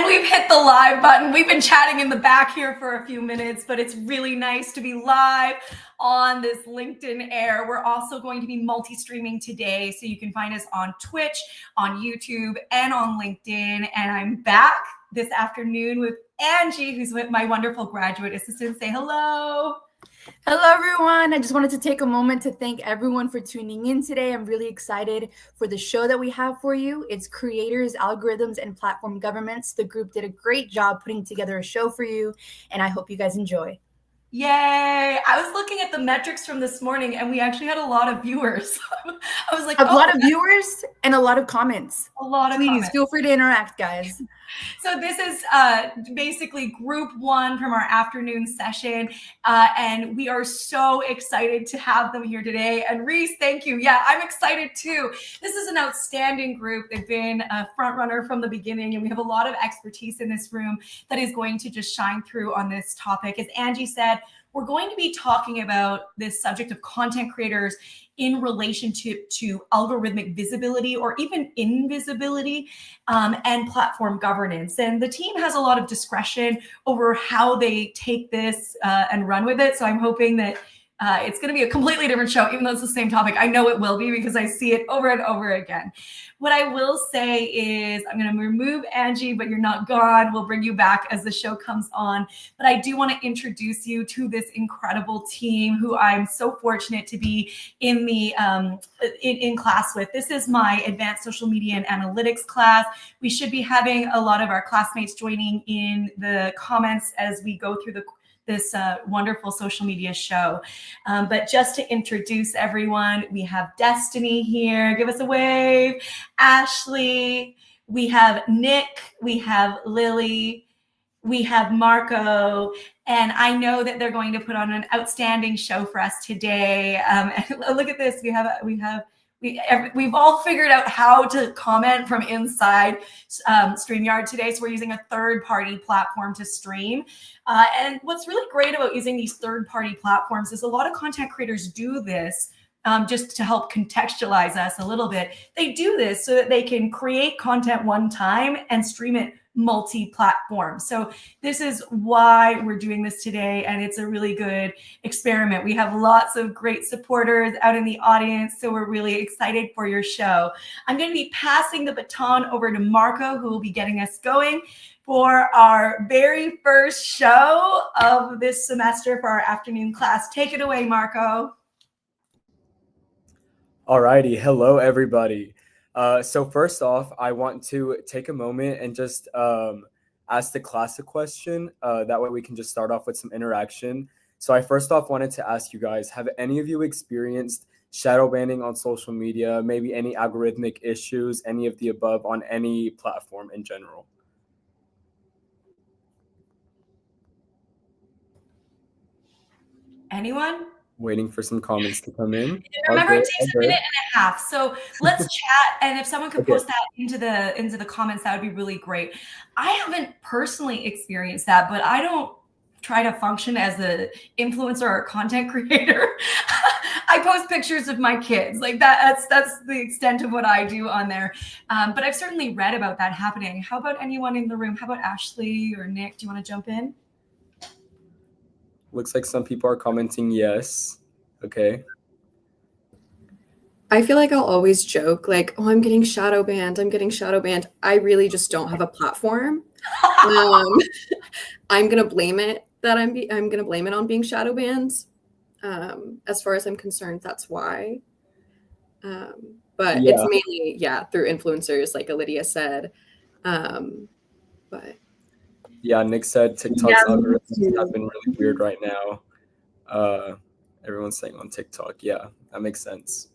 And we've hit the live button. We've been chatting in the back here for a few minutes, but it's really nice to be live on this LinkedIn Air. We're also going to be multi-streaming today, so you can find us on Twitch, on YouTube, and on LinkedIn. And I'm back this afternoon with Angie, who's with my wonderful graduate assistant. Say hello. Hello, everyone. I just wanted to take a moment to thank everyone for tuning in today. I'm really excited for the show that we have for you. It's Creators, Algorithms, and Platform Governments. The group did a great job putting together a show for you, and I hope you guys enjoy. Yay. I was looking at the metrics from this morning, and we actually had a lot of viewers. I was like, a lot of viewers and a lot of comments. A lot of Please comments. Feel free to interact, guys. So this is basically group one from our afternoon session. And we are so excited to have them here today. And Reese, thank you. Yeah, I'm excited too. This is an outstanding group. They've been a front runner from the beginning, and we have a lot of expertise in this room that is going to just shine through on this topic. As Angie said, we're going to be talking about this subject of content creators in relationship to algorithmic visibility or even invisibility and platform governance. And the team has a lot of discretion over how they take this and run with it. So I'm hoping that it's going to be a completely different show, even though it's the same topic. I know it will be because I see it over and over again. What I will say is I'm going to remove Angie, but you're not gone. We'll bring you back as the show comes on. But I do want to introduce you to this incredible team who I'm so fortunate to be in the in class with. This is my advanced social media and analytics class. We should be having a lot of our classmates joining in the comments as we go through this wonderful social media show. But just to introduce everyone, we have Destiny here. Give us a wave. Ashley, we have Nick, we have Lily, we have Marco, and I know that they're going to put on an outstanding show for us today. And look at this, we've all figured out how to comment from inside StreamYard today. So we're using a third-party platform to stream. And what's really great about using these third-party platforms is a lot of content creators do this just to help contextualize us a little bit. They do this so that they can create content one time and stream it multi-platform. So this is why we're doing this today, and it's a really good experiment. We have lots of great supporters out in the audience, so we're really excited for your show. I'm going to be passing the baton over to Marco, who will be getting us going for our very first show of this semester for our afternoon class. Take it away, Marco. Alrighty, hello everybody. So first off, I want to take a moment and just ask the class a question. That way we can just start off with some interaction. So I first off wanted to ask you guys, have any of you experienced shadow banning on social media, maybe any algorithmic issues, any of the above on any platform in general? Anyone? Waiting for some comments to come in. Remember, it takes a minute and a half. So let's chat, and if someone could post that into the comments, that would be really great. I haven't personally experienced that, but I don't try to function as an influencer or content creator. I post pictures of my kids. Like that's the extent of what I do on there. But I've certainly read about that happening. How about anyone in the room? How about Ashley or Nick? Do you want to jump in? Looks like some people are commenting yes. Okay. I feel like I'll always joke like, oh, I'm getting shadow banned. I really just don't have a platform. I'm going to blame it that I'm going to blame it on being shadow banned. As far as I'm concerned, that's why. But it's mainly, through influencers, like Lydia said. But yeah, Nick said TikTok's algorithms have been really weird right now. Everyone's saying on TikTok. Yeah, that makes sense.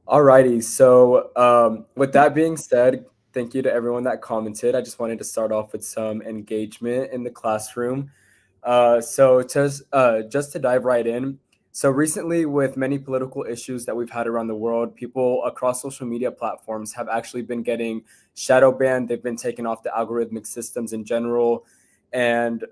Alrighty, so with that being said, thank you to everyone that commented. I just wanted to start off with some engagement in the classroom. So just to dive right in. So recently, with many political issues that we've had around the world, people across social media platforms have actually been getting shadow banned. They've been taken off the algorithmic systems in general. And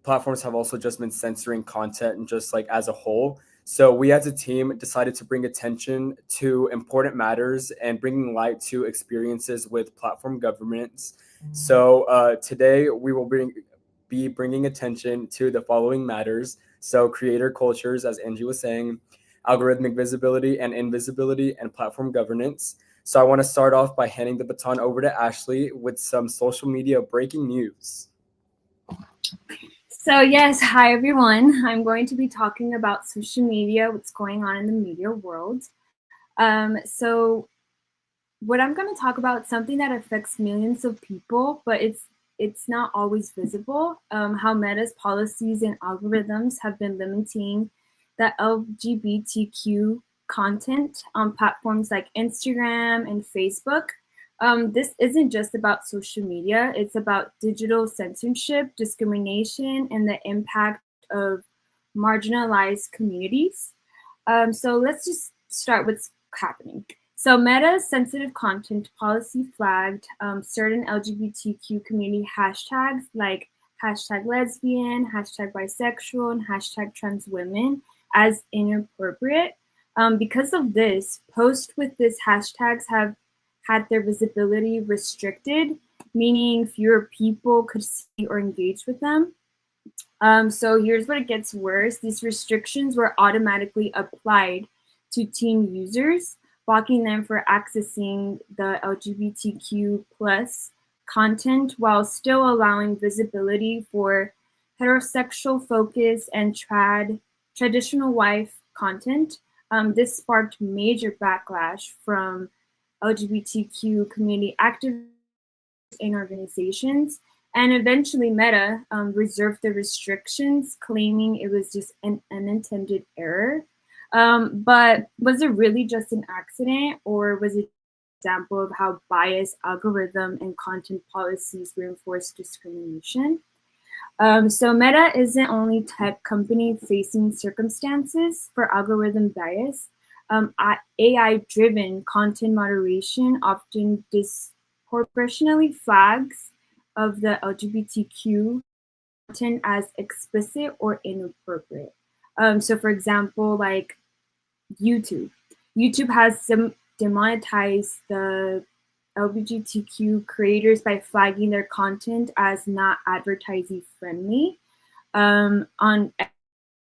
platforms have also just been censoring content and just like as a whole. So we as a team decided to bring attention to important matters and bringing light to experiences with platform governments. So today we will be bringing attention to the following matters. So creator cultures, as Angie was saying, algorithmic visibility and invisibility, and platform governance. So I want to start off by handing the baton over to Ashley with some social media breaking news. So yes, hi everyone. I'm going to be talking about social media, what's going on in the media world. So what I'm going to talk about is something that affects millions of people, but it's not always visible. How Meta's policies and algorithms have been limiting the LGBTQ content on platforms like Instagram and Facebook. This isn't just about social media, it's about digital censorship, discrimination, and the impact of marginalized communities. So let's just start with what's happening. So Meta's sensitive content policy flagged certain LGBTQ community hashtags like hashtag lesbian, hashtag bisexual, and hashtag trans women as inappropriate. Because of this, posts with these hashtags have had their visibility restricted, meaning fewer people could see or engage with them. So here's what it gets worse. These restrictions were automatically applied to teen users, blocking them for accessing the LGBTQ plus content while still allowing visibility for heterosexual focus and traditional wife content. This sparked major backlash from LGBTQ community activists and organizations. And eventually Meta reserved the restrictions, claiming it was just an unintended error. But was it really just an accident, or was it an example of how biased algorithm and content policies reinforce discrimination? So Meta isn't only tech company facing circumstances for algorithm bias. AI-driven content moderation often disproportionately flags of the LGBTQ content as explicit or inappropriate. So for example, like YouTube has demonetized the LGBTQ creators by flagging their content as not advertising friendly. On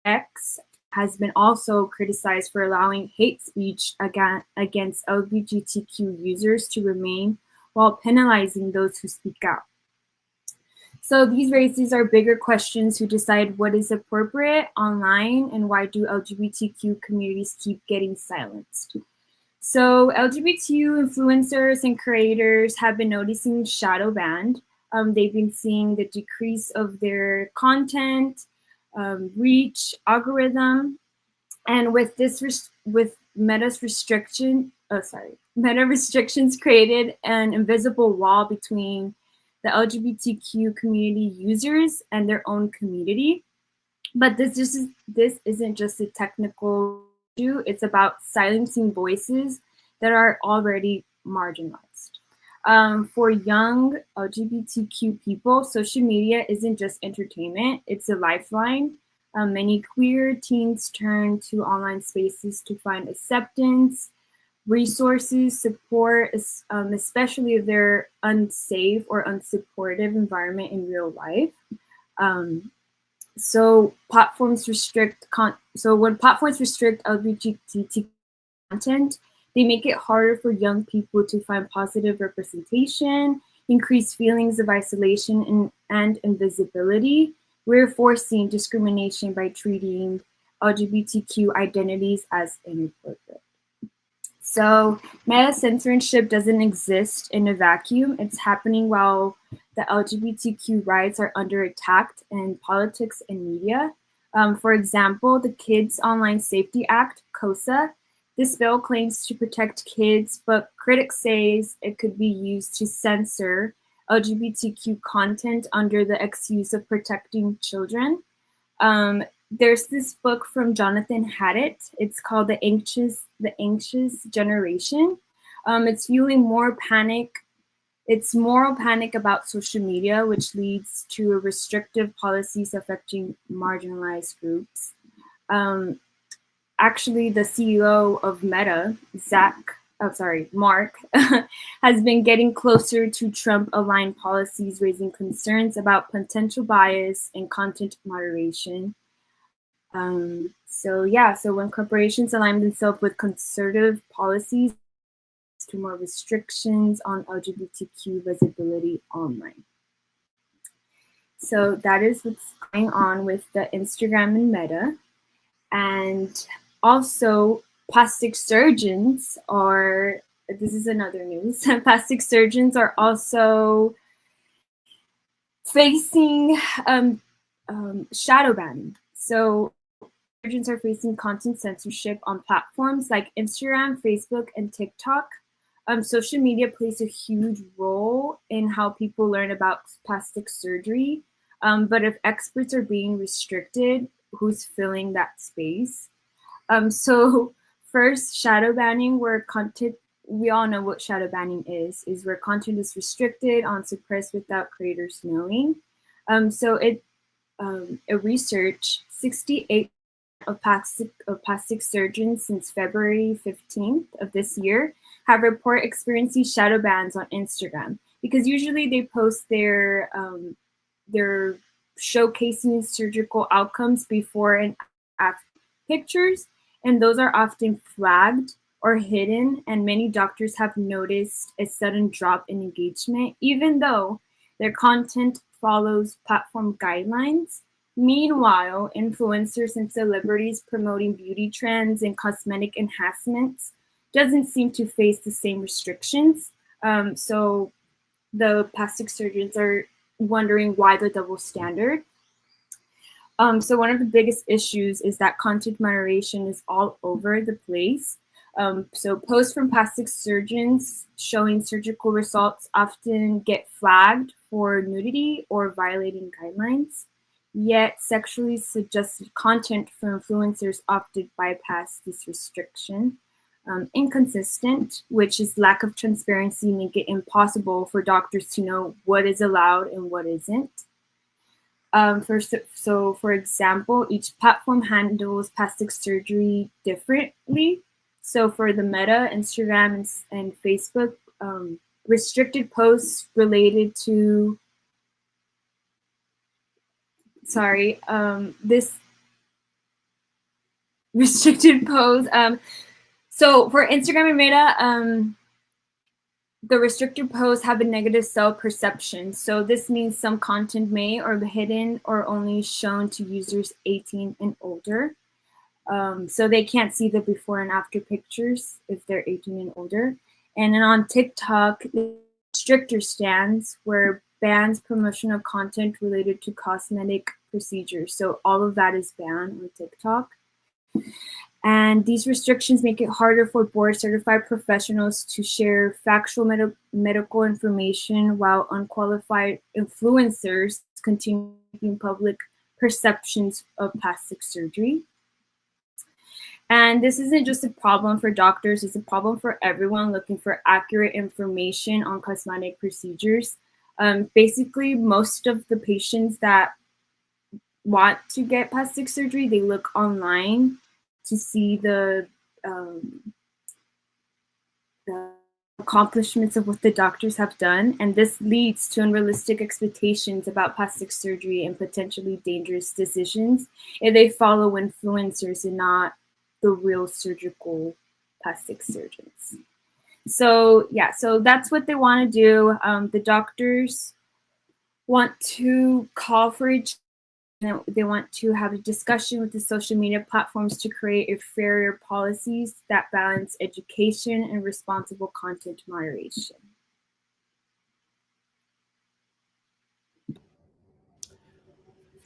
X has been also criticized for allowing hate speech against LGBTQ users to remain while penalizing those who speak out. So these raises are bigger questions who decide what is appropriate online and why do LGBTQ communities keep getting silenced. So LGBTQ influencers and creators have been noticing shadow banned. They've been seeing the decrease of their content, reach, algorithm, and with Meta's Meta restrictions created an invisible wall between the LGBTQ community users and their own community. But this isn't just a technical issue, it's about silencing voices that are already marginalized. For young LGBTQ people, social media isn't just entertainment, it's a lifeline. Many queer teens turn to online spaces to find acceptance, resources, support, especially if they're unsafe or unsupportive environment in real life. So platforms restrict when platforms restrict LGBT content, they make it harder for young people to find positive representation, increase feelings of isolation and invisibility, reinforcing discrimination by treating LGBTQ identities as inappropriate. So meta censorship doesn't exist in a vacuum. It's happening while the LGBTQ rights are under attack in politics and media. For example, the Kids Online Safety Act, KOSA, this bill claims to protect kids, but critics say it could be used to censor LGBTQ content under the excuse of protecting children. There's this book from Jonathan Haddett. It's called The Anxious Generation. It's fueling more panic. It's moral panic about social media, which leads to restrictive policies affecting marginalized groups. actually the CEO of Meta, Mark, has been getting closer to Trump-aligned policies, raising concerns about potential bias and content moderation. So when corporations align themselves with conservative policies, to more restrictions on LGBTQ visibility online. So that is what's going on with the Instagram and Meta. And also plastic surgeons are, this is another news, plastic surgeons are also facing shadow banning. So surgeons are facing content censorship on platforms like Instagram, Facebook, and TikTok. Social media plays a huge role in how people learn about plastic surgery. But if experts are being restricted, who's filling that space? So first, shadow banning, where content, we all know what shadow banning is where content is restricted on suppressed without creators knowing. A research, 68 of plastic surgeons since February 15th of this year have reported experiencing shadow bans on Instagram, because usually they post their showcasing surgical outcomes before and after pictures, and those are often flagged or hidden, and many doctors have noticed a sudden drop in engagement, even though their content follows platform guidelines. Meanwhile, influencers and celebrities promoting beauty trends and cosmetic enhancements doesn't seem to face the same restrictions. So the plastic surgeons are wondering why the double standard. So one of the biggest issues is that content moderation is all over the place. So posts from plastic surgeons showing surgical results often get flagged for nudity or violating guidelines. Yet sexually suggested content from influencers often bypass this restriction. Inconsistent, which is lack of transparency, make it impossible for doctors to know what is allowed and what isn't. For example, each platform handles plastic surgery differently. So for the Meta, Instagram, and Facebook, restricted posts related to, this restricted post. So for Instagram and Meta, the restricted posts have a negative self-perception. So this means some content may or be hidden or only shown to users 18 and older. So they can't see the before and after pictures if they're 18 and older. And then on TikTok, stricter stance where bans promotional content related to cosmetic procedures. So all of that is banned on TikTok. And these restrictions make it harder for board-certified professionals to share factual medical information, while unqualified influencers continue public perceptions of plastic surgery. And this isn't just a problem for doctors, it's a problem for everyone looking for accurate information on cosmetic procedures. Basically, most of the patients that want to get plastic surgery, they look online to see the accomplishments of what the doctors have done. And this leads to unrealistic expectations about plastic surgery and potentially dangerous decisions if they follow influencers and not the real surgical plastic surgeons. So that's what they want to do. The doctors want to call for each They want to have a discussion with the social media platforms to create fairer policies that balance education and responsible content moderation.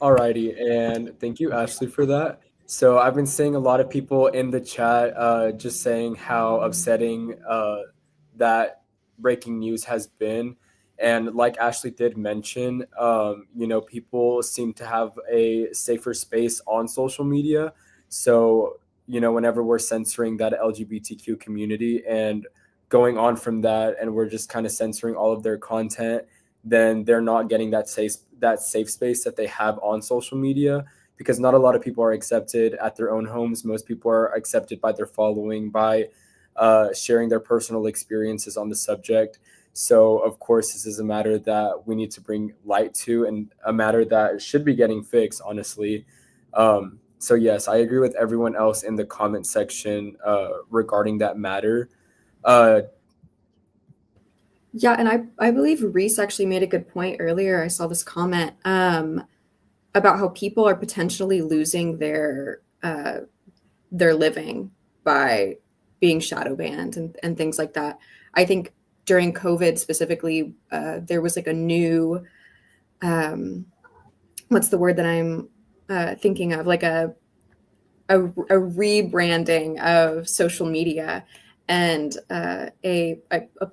Alrighty, and thank you, Ashley, for that. So I've been seeing a lot of people in the chat just saying how upsetting that breaking news has been. And like Ashley did mention, people seem to have a safer space on social media. So, whenever we're censoring that LGBTQ community and going on from that, and we're just kind of censoring all of their content, then they're not getting that safe space that they have on social media, because not a lot of people are accepted at their own homes. Most people are accepted by their following, by sharing their personal experiences on the subject. So, of course, this is a matter that we need to bring light to, and a matter that should be getting fixed, honestly. So, yes, I agree with everyone else in the comment section regarding that matter. Yeah, and I believe Reese actually made a good point earlier. I saw this comment about how people are potentially losing their living by being shadow banned and things like that. I think during COVID specifically, there was like a new, what's the word that I'm thinking of? Like a rebranding of social media and a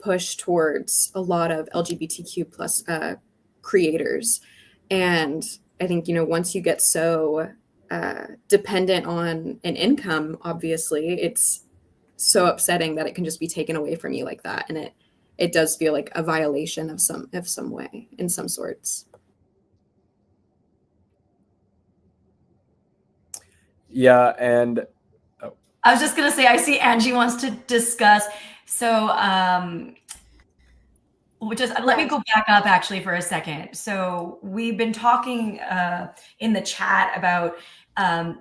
push towards a lot of LGBTQ plus creators. And I think, once you get so dependent on an income, obviously, it's so upsetting that it can just be taken away from you like that. And it does feel like a violation of some way, in some sorts. Yeah, and I was just gonna say, I see Angie wants to discuss. So, let me go back up actually for a second. So we've been talking in the chat about.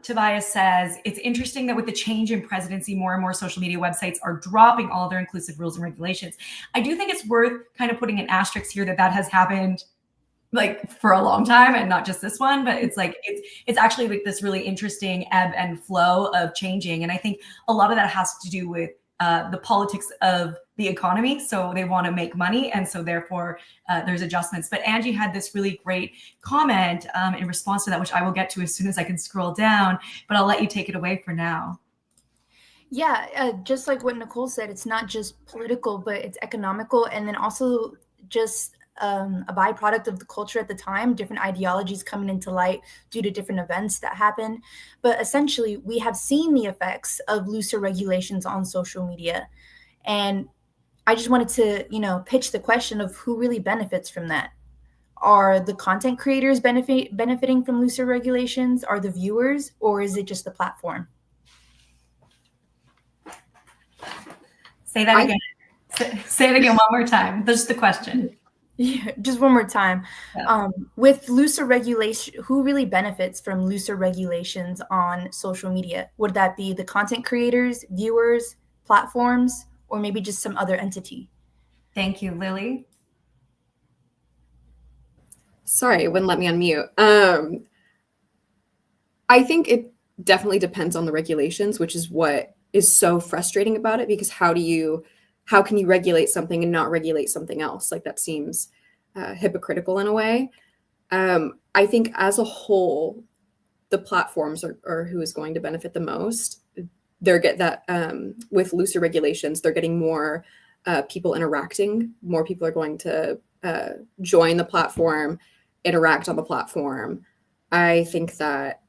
Tobias says, it's interesting that with the change in presidency, more and more social media websites are dropping all their inclusive rules and regulations. I do think it's worth kind of putting an asterisk here that has happened like for a long time, and not just this one, but it's like it's actually like this really interesting ebb and flow of changing. And I think a lot of that has to do with the politics of the economy. So they want to make money, and so therefore there's adjustments. But Angie had this really great comment in response to that, which I will get to as soon as I can scroll down, but I'll let you take it away for now. Yeah, just like what Nicole said, it's not just political, but it's economical, and then also just a byproduct of the culture at the time, different ideologies coming into light due to different events that happen. But essentially, we have seen the effects of looser regulations on social media. And I just wanted to, pitch the question of who really benefits from that. Are the content creators benefiting from looser regulations? Are the viewers, or is it just the platform? Say that again. Say it again one more time. That's the question. Yeah, just one more time. Yeah. With looser regulation, who really benefits from looser regulations on social media? Would that be the content creators, viewers, platforms, or maybe just some other entity? Thank you, Lily. Sorry, it wouldn't let me unmute. I think it definitely depends on the regulations, which is what is so frustrating about it, because how can you regulate something and not regulate something else? Like, that seems hypocritical in a way. I think as a whole, the platforms are who is going to benefit the most. With looser regulations, they're getting more people interacting. More people are going to join the platform, interact on the platform. I think that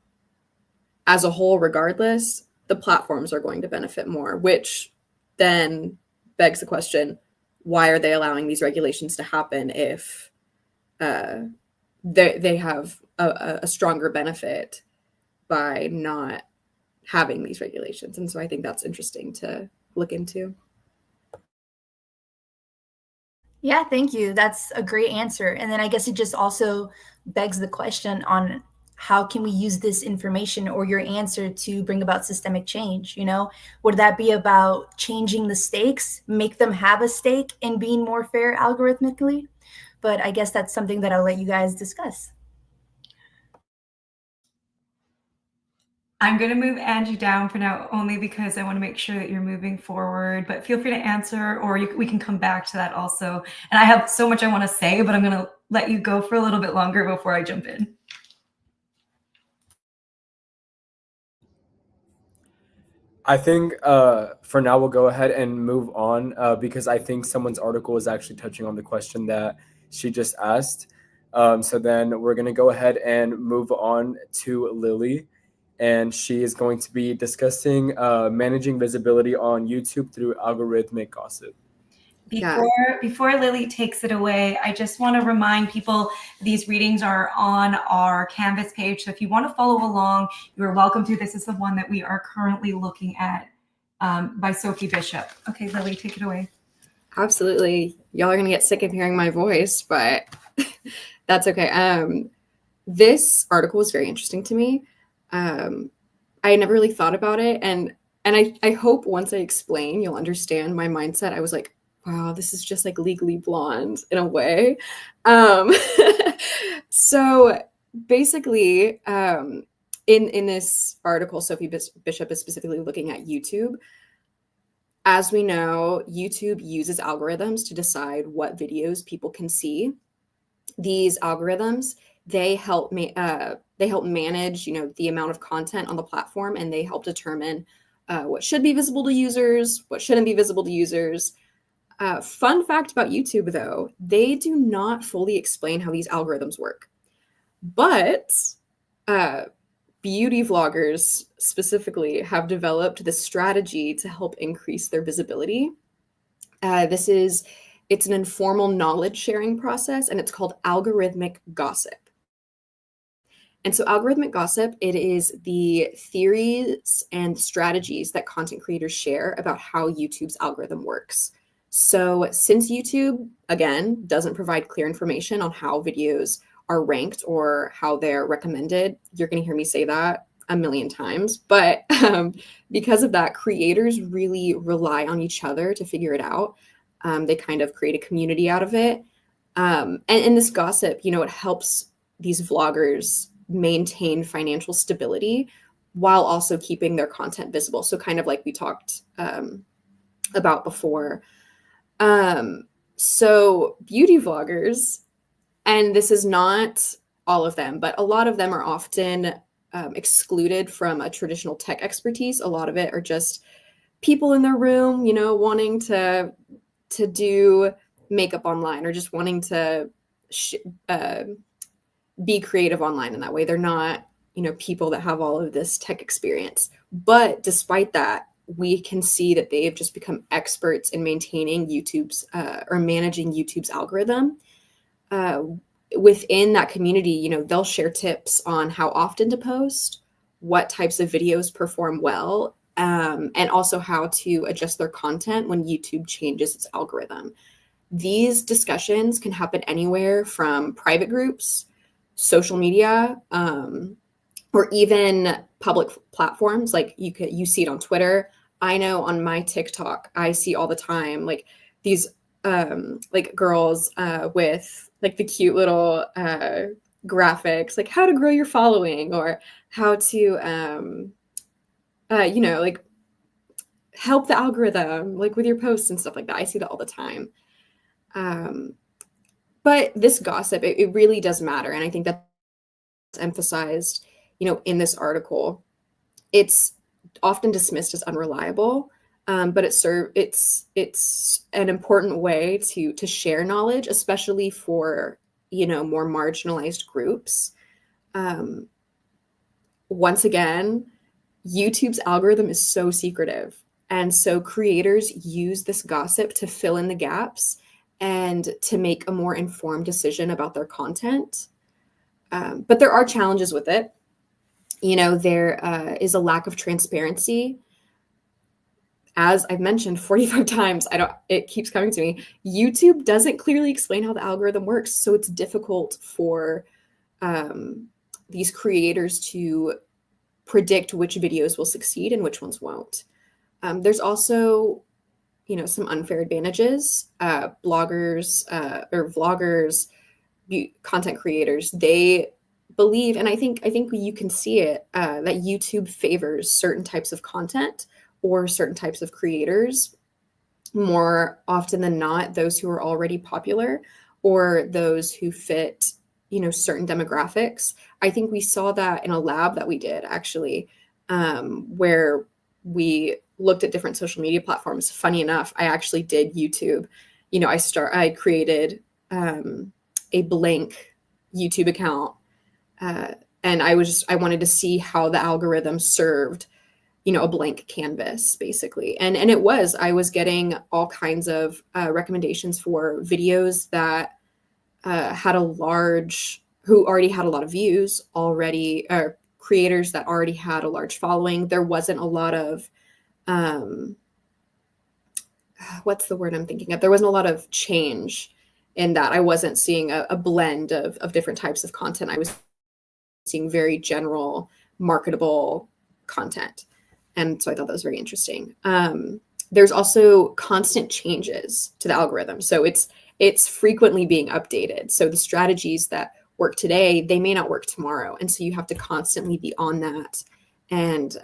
as a whole, regardless, the platforms are going to benefit more, which then begs the question, why are they allowing these regulations to happen if they have a stronger benefit by not having these regulations? And so I think that's interesting to look into. Yeah, thank you. That's a great answer. And then I guess it just also begs the question on how can we use this information or your answer to bring about systemic change? Would that be about changing the stakes, make them have a stake in being more fair algorithmically? But I guess that's something that I'll let you guys discuss. I'm going to move Angie down for now, only because I want to make sure that you're moving forward, but feel free to answer, or we can come back to that also. And I have so much I want to say, but I'm going to let you go for a little bit longer before I jump in. I think for now we'll go ahead and move on because I think someone's article is actually touching on the question that she just asked. So then we're going to go ahead and move on to Lily, and she is going to be discussing managing visibility on YouTube through algorithmic gossip. Before Lily takes it away, I just want to remind people these readings are on our Canvas page. So if you want to follow along, you're welcome to. This is the one that we are currently looking at by Sophie Bishop. Okay, Lily, take it away. Absolutely. Y'all are going to get sick of hearing my voice, but that's okay. This article was very interesting to me. I never really thought about it. And I hope once I explain, you'll understand my mindset. I was like, wow, this is just like Legally Blonde in a way. So basically, in this article, Sophie Bishop is specifically looking at YouTube. As we know, YouTube uses algorithms to decide what videos people can see. These algorithms, they help manage, the amount of content on the platform, and they help determine what should be visible to users, what shouldn't be visible to users. Fun fact about YouTube, though, they do not fully explain how these algorithms work. But beauty vloggers specifically have developed this strategy to help increase their visibility. It's an informal knowledge sharing process, and it's called algorithmic gossip. And so algorithmic gossip, it is the theories and strategies that content creators share about how YouTube's algorithm works. So since YouTube, again, doesn't provide clear information on how videos are ranked or how they're recommended, you're going to hear me say that a million times. But because of that, creators really rely on each other to figure it out. They kind of create a community out of it. And this gossip, it helps these vloggers maintain financial stability while also keeping their content visible. So kind of like we talked about before. So beauty vloggers, and this is not all of them, but a lot of them are often excluded from a traditional tech expertise. A lot of it are just people in their room, wanting to do makeup online or just wanting to be creative online in that way. They're not, people that have all of this tech experience. But despite that, we can see that they've just become experts in maintaining YouTube's or managing YouTube's algorithm. Within that community, they'll share tips on how often to post, what types of videos perform well, and also how to adjust their content when YouTube changes its algorithm. These discussions can happen anywhere from private groups, social media, or even public platforms. Like you see it on Twitter. I know on my TikTok, I see all the time, like these like girls with like the cute little graphics, like how to grow your following or how to, like help the algorithm, like with your posts and stuff like that. I see that all the time. But this gossip, it really does matter. And I think that's emphasized, in this article. It's often dismissed as unreliable, but it's an important way to share knowledge, especially for, more marginalized groups. Once again, YouTube's algorithm is so secretive. And so creators use this gossip to fill in the gaps and to make a more informed decision about their content. But there are challenges with it. There is a lack of transparency. As I've mentioned 45 times, it keeps coming to me. YouTube doesn't clearly explain how the algorithm works. So it's difficult for these creators to predict which videos will succeed and which ones won't. There's also, some unfair advantages. Bloggers or vloggers, content creators, they believe, and I think you can see it, that YouTube favors certain types of content or certain types of creators more often than not, those who are already popular or those who fit, certain demographics. I think we saw that in a lab that we did actually, where we looked at different social media platforms. Funny enough, I actually did YouTube. I created a blank YouTube account. And I wanted to see how the algorithm served a blank canvas basically. And I was getting all kinds of recommendations for videos that who already had a lot of views already, or creators that already had a large following. There wasn't a lot of, what's the word I'm thinking of? There wasn't a lot of change in that. I wasn't seeing a blend of different types of content. I was seeing very general, marketable content. And so I thought that was very interesting. There's also constant changes to the algorithm. So it's frequently being updated. So the strategies that work today, they may not work tomorrow. And so you have to constantly be on that and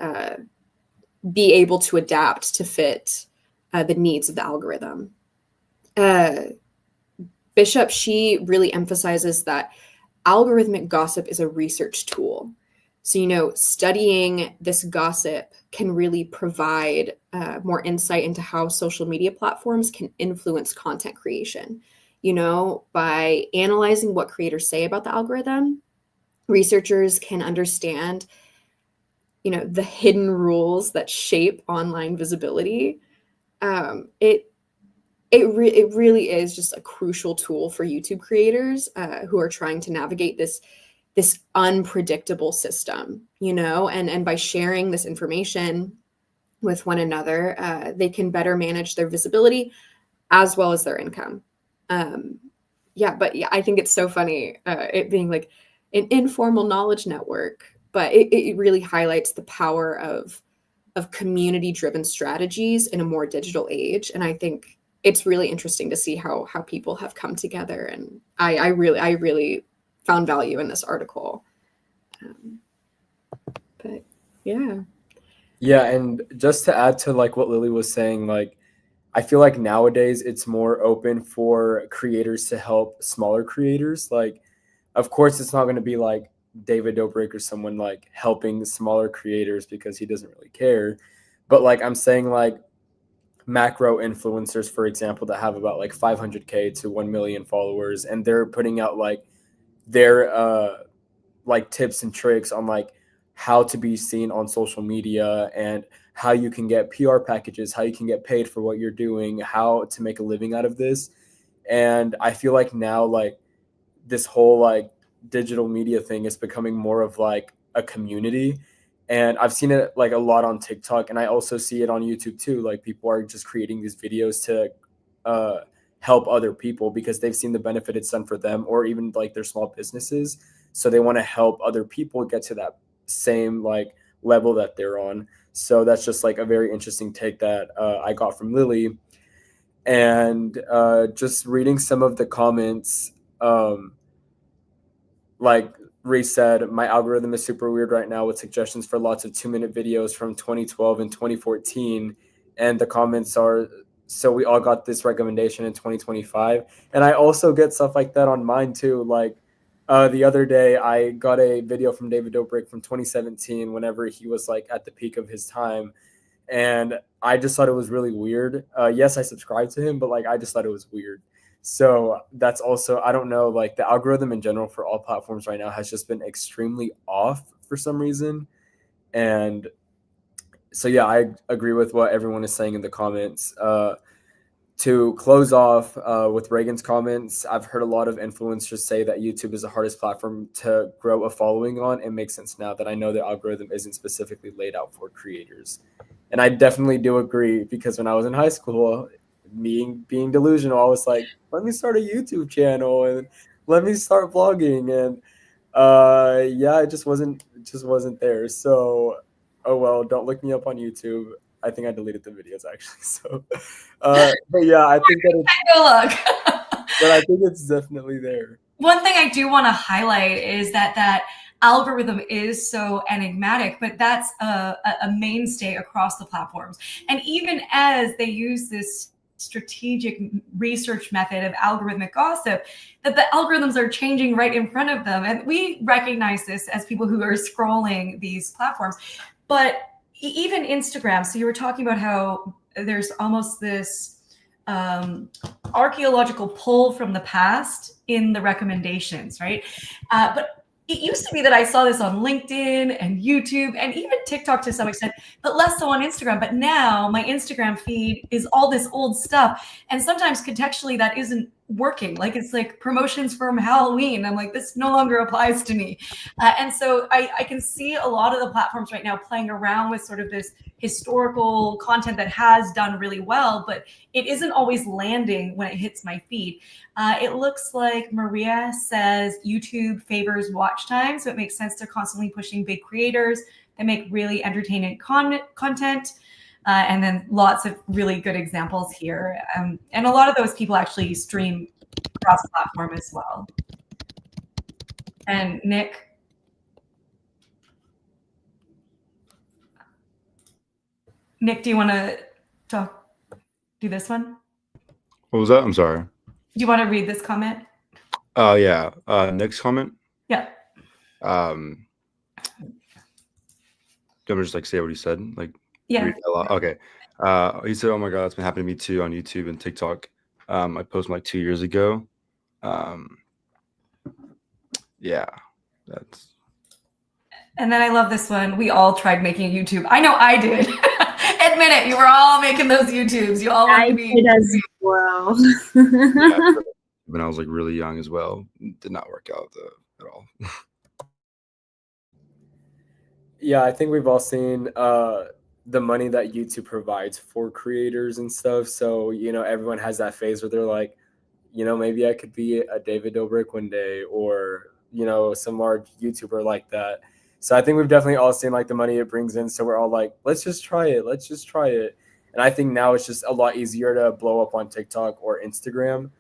be able to adapt to fit the needs of the algorithm. Bishop, she really emphasizes that algorithmic gossip is a research tool. So, studying this gossip can really provide more insight into how social media platforms can influence content creation. By analyzing what creators say about the algorithm, researchers can understand, the hidden rules that shape online visibility. It really is just a crucial tool for YouTube creators who are trying to navigate this unpredictable system, and by sharing this information with one another, they can better manage their visibility as well as their income. I think it's so funny, it being like an informal knowledge network, but it really highlights the power of community-driven strategies in a more digital age. And I think it's really interesting to see how people have come together. And I really found value in this article. But yeah. Yeah, and just to add to like what Lily was saying, like I feel like nowadays it's more open for creators to help smaller creators. Like, of course, it's not going to be like David Dobrik or someone like helping smaller creators because he doesn't really care. But like I'm saying, like macro influencers, for example, that have about like 500K to 1 million followers, and they're putting out like their like tips and tricks on like how to be seen on social media and how you can get PR packages, how you can get paid for what you're doing, how to make a living out of this. And I feel like now like this whole like digital media thing is becoming more of like a community. And I've seen it like a lot on TikTok, and I also see it on YouTube too. Like people are just creating these videos to help other people because they've seen the benefit it's done for them, or even like their small businesses. So they want to help other people get to that same like level that they're on. So that's just like a very interesting take that I got from Lily. And just reading some of the comments, like Reese said, my algorithm is super weird right now with suggestions for lots of 2-minute videos from 2012 and 2014. And the comments are, so we all got this recommendation in 2025. And I also get stuff like that on mine too. Like the other day, I got a video from David Dobrik from 2017, whenever he was like at the peak of his time. And I just thought it was really weird. Yes, I subscribed to him, but like I just thought it was weird. So that's also, I don't know, like the algorithm in general for all platforms right now has just been extremely off for some reason. And so, yeah, I agree with what everyone is saying in the comments. To close off with Reagan's comments, I've heard a lot of influencers say that YouTube is the hardest platform to grow a following on. It makes sense now that I know the algorithm isn't specifically laid out for creators. And I definitely do agree, because when I was in high school, being delusional, I was like, let me start a YouTube channel and let me start vlogging. And yeah, it just wasn't there. So, oh well, don't look me up on YouTube. I think I deleted the videos actually. So, but yeah, I think that but I think it's definitely there. One thing I do want to highlight is that algorithm is so enigmatic, but that's a mainstay across the platforms. And even as they use this strategic research method of algorithmic gossip, that the algorithms are changing right in front of them. And we recognize this as people who are scrolling these platforms. But even Instagram, so you were talking about how there's almost this archaeological pull from the past in the recommendations, right? But it used to be that I saw this on LinkedIn and YouTube and even TikTok to some extent, but less so on Instagram. But now my Instagram feed is all this old stuff. And sometimes contextually that isn't working. Like it's like promotions from Halloween. I'm like, this no longer applies to me. And so I can see a lot of the platforms right now playing around with sort of this historical content that has done really well, but it isn't always landing when it hits my feed. It looks like Maria says YouTube favors watch time, so it makes sense to constantly pushing big creators that make really entertaining content. And then lots of really good examples here. And a lot of those people actually stream cross-platform as well. And Nick? Nick, do you want to do this one? What was that? I'm sorry. Do you want to read this comment? Oh, yeah. Nick's comment? Yeah. I'm just like say what he said. Like, yeah. Read it a lot. Okay. He said, "Oh my God, it's been happening to me too on YouTube and TikTok. I posted like 2 years ago. Yeah, that's." And then I love this one. We all tried making a YouTube. I know I did. Admit it. You were all making those YouTubes. You all wanted to be. I did as well. Yeah, when I was like really young as well, did not work out at all. Yeah, I think we've all seen the money that YouTube provides for creators and stuff. So, you know, everyone has that phase where they're like, you know, maybe I could be a David Dobrik one day, or, you know, some large YouTuber like that. So I think we've definitely all seen like the money it brings in. So we're all like, let's just try it. Let's just try it. And I think now it's just a lot easier to blow up on TikTok or Instagram.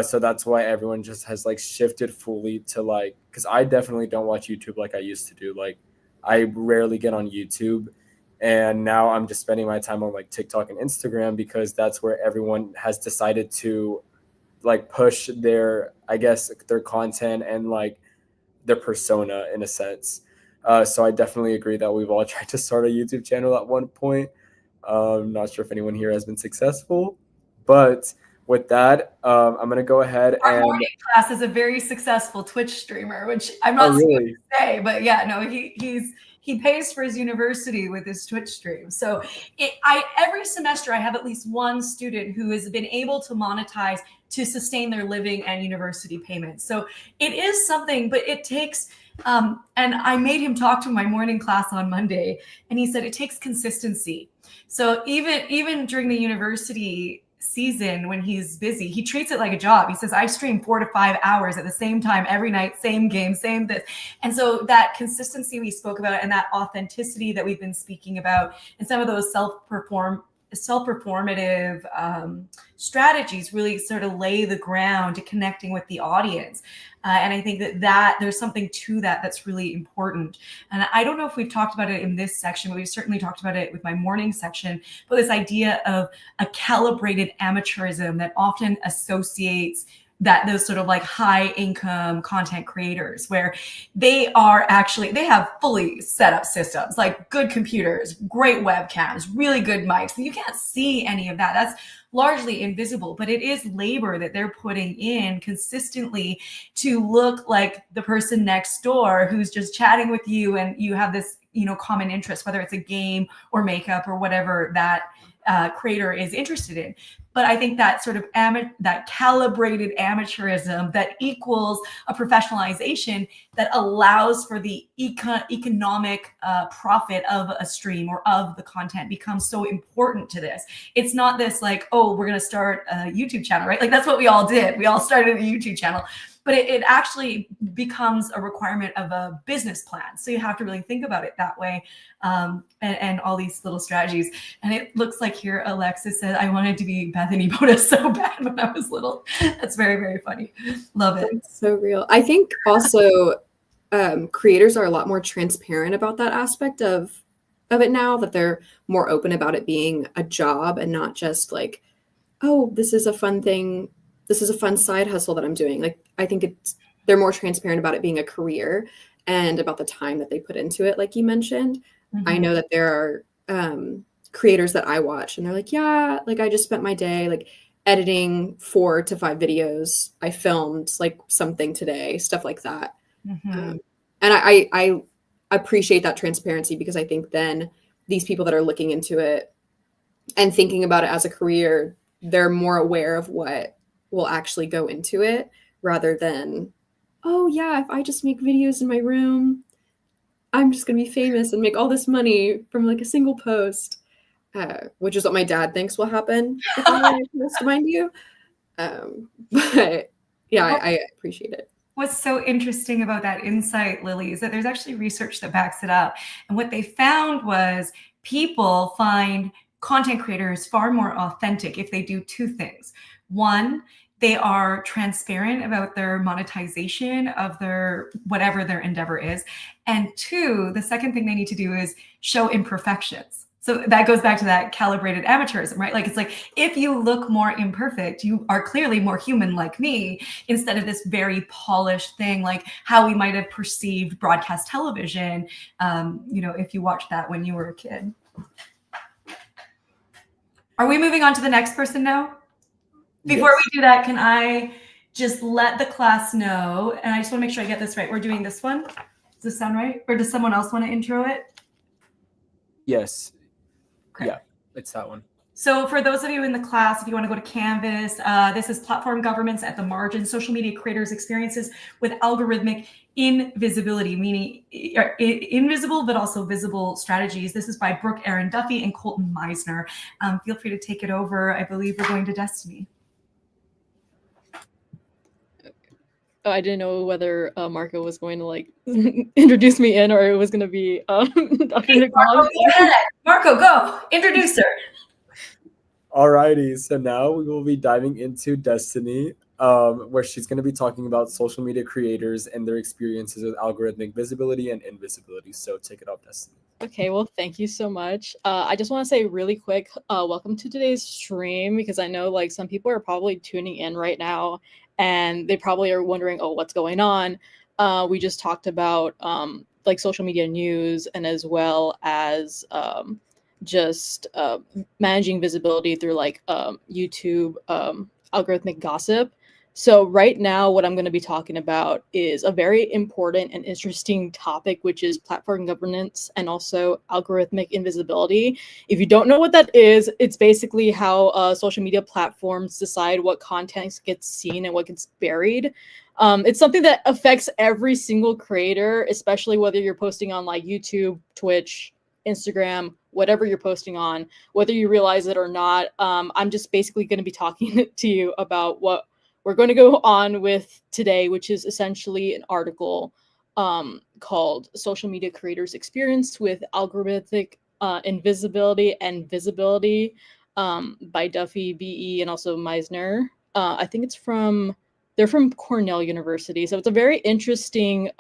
So that's why everyone just has like shifted fully to like, because I definitely don't watch YouTube like I used to do. Like I rarely get on YouTube. And now I'm just spending my time on like TikTok and Instagram because that's where everyone has decided to like push their, I guess, their content and like their persona in a sense. So I definitely agree that we've all tried to start a YouTube channel at one point. I'm not sure if anyone here has been successful, but with that, I'm going to go ahead and... Our morning class is a very successful Twitch streamer, which I'm not supposed to say, but yeah, no, he pays for his university with his Twitch stream. So every semester I have at least one student who has been able to monetize to sustain their living and university payments. So it is something, but it takes, and I made him talk to my morning class on Monday, and he said it takes consistency. So even during the university season when he's busy, he treats it like a job. He says, I stream 4 to 5 hours at the same time every night, same game, same this. And so that consistency we spoke about and that authenticity that we've been speaking about and some of those self-performative strategies really sort of lay the ground to connecting with the audience. And I think that there's something to that that's really important. And I don't know if we've talked about it in this section, but we've certainly talked about it with my morning section, but this idea of a calibrated amateurism that often associates those sort of like high income content creators where they have fully set up systems, like good computers, great webcams, really good mics. You can't see any of that. That's largely invisible, but it is labor that they're putting in consistently to look like the person next door who's just chatting with you and you have this, common interest, whether it's a game or makeup or whatever that creator is interested in. But I think that sort of that calibrated amateurism that equals a professionalization that allows for the economic profit of a stream or of the content becomes so important to this. It's not this like, oh, we're going to start a YouTube channel, right? Like that's what we all did. We all started a YouTube channel. But it actually becomes a requirement of a business plan. So you have to really think about it that way, and all these little strategies. And it looks like here Alexis said, I wanted to be Bethany Boda so bad when I was little. That's very, very funny. Love it. That's so real. I think also creators are a lot more transparent about that aspect of it now, that they're more open about it being a job and not just like, oh, this is a fun thing. This is a fun side hustle that I'm doing. Like, I think they're more transparent about it being a career and about the time that they put into it. Like you mentioned, I know that there are creators that I watch and they're like, yeah, like I just spent my day like editing 4 to 5 videos. I filmed like something today, stuff like that. Mm-hmm. And I appreciate that transparency, because I think then these people that are looking into it and thinking about it as a career, they're more aware of what will actually go into it, rather than, oh yeah, if I just make videos in my room, I'm just gonna be famous and make all this money from like a single post, which is what my dad thinks will happen if I post, mind you. But yeah, I appreciate it. What's so interesting about that insight, Lily, is that there's actually research that backs it up. And what they found was people find content creators far more authentic if they do two things. One, they are transparent about their monetization of their whatever their endeavor is. And two, the second thing they need to do is show imperfections. So that goes back to that calibrated amateurism, right? Like, it's like, if you look more imperfect, you are clearly more human like me, instead of this very polished thing, like how we might have perceived broadcast television, if you watched that when you were a kid. Are we moving on to the next person now? Before we do that, can I just let the class know, and I just want to make sure I get this right. We're doing this one. Does this sound right? Or does someone else want to intro it? Yes. Okay. Yeah, it's that one. So for those of you in the class, if you want to go to Canvas, this is Platform Governments at the Margin, Social Media Creators' Experiences with Algorithmic Invisibility, meaning invisible but also visible strategies. This is by Brooke Aaron Duffy and Colton Meisner. Feel free to take it over. I believe we're going to Destiny. Oh, I didn't know whether Marco was going to like introduce me in, or it was going to be Dr. Marco, go ahead. Marco, go. Introduce her. Alrighty, so now we will be diving into Destiny, where she's going to be talking about social media creators and their experiences with algorithmic visibility and invisibility. So take it off, Destiny. Okay, well, thank you so much. I just want to say really quick, welcome to today's stream, because I know like some people are probably tuning in right now and they probably are wondering, oh, what's going on? We just talked about like social media news, and as well as just managing visibility through like YouTube algorithmic gossip. So right now, what I'm going to be talking about is a very important and interesting topic, which is platform governance and also algorithmic invisibility. If you don't know what that is, it's basically how social media platforms decide what content gets seen and what gets buried. It's something that affects every single creator, especially whether you're posting on like YouTube, Twitch, Instagram, whatever you're posting on, whether you realize it or not. I'm just basically going to be talking to you about what we're going to go on with today, which is essentially an article called Social Media Creators' Experience with Algorithmic Invisibility and Visibility by Duffy, B.E., and also Meisner. I think they're from Cornell University. So it's a very interesting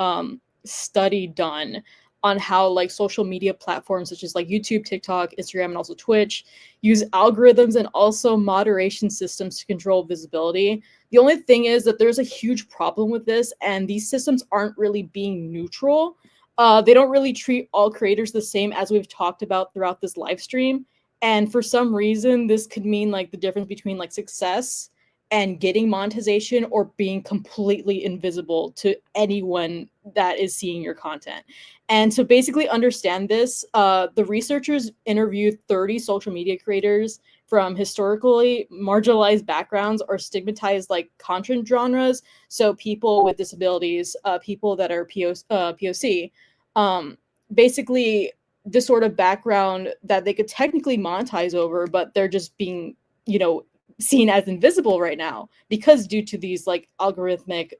study done on how like social media platforms such as like YouTube, TikTok, Instagram, and also Twitch use algorithms and also moderation systems to control visibility. The only thing is that there's a huge problem with this, and these systems aren't really being neutral. They don't really treat all creators the same, as we've talked about throughout this live stream. And for some reason, this could mean like the difference between like success and getting monetization, or being completely invisible to anyone that is seeing your content. And to basically understand this, the researchers interviewed 30 social media creators from historically marginalized backgrounds or stigmatized like content genres. So people with disabilities, people that are POC, basically this sort of background that they could technically monetize over, but they're just being, seen as invisible right now because due to these like algorithmic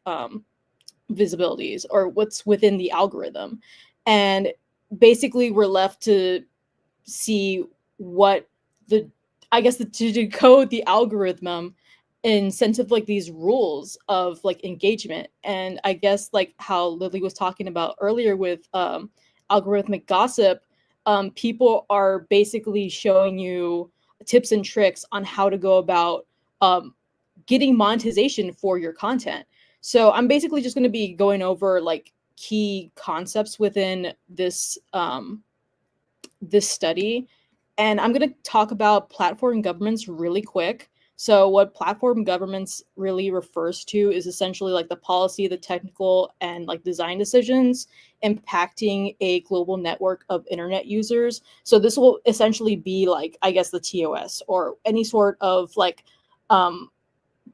visibilities, or what's within the algorithm. And basically we're left to see what to decode the algorithm in sense of like these rules of like engagement. And I guess like how Lily was talking about earlier with algorithmic gossip, people are basically showing you tips and tricks on how to go about getting monetization for your content. So I'm basically just going to be going over like key concepts within this this study, and I'm going to talk about platform governments really quick. So what platform governance really refers to is essentially like the policy, the technical, and like design decisions impacting a global network of internet users. So this will essentially be like, I guess, the TOS or any sort of like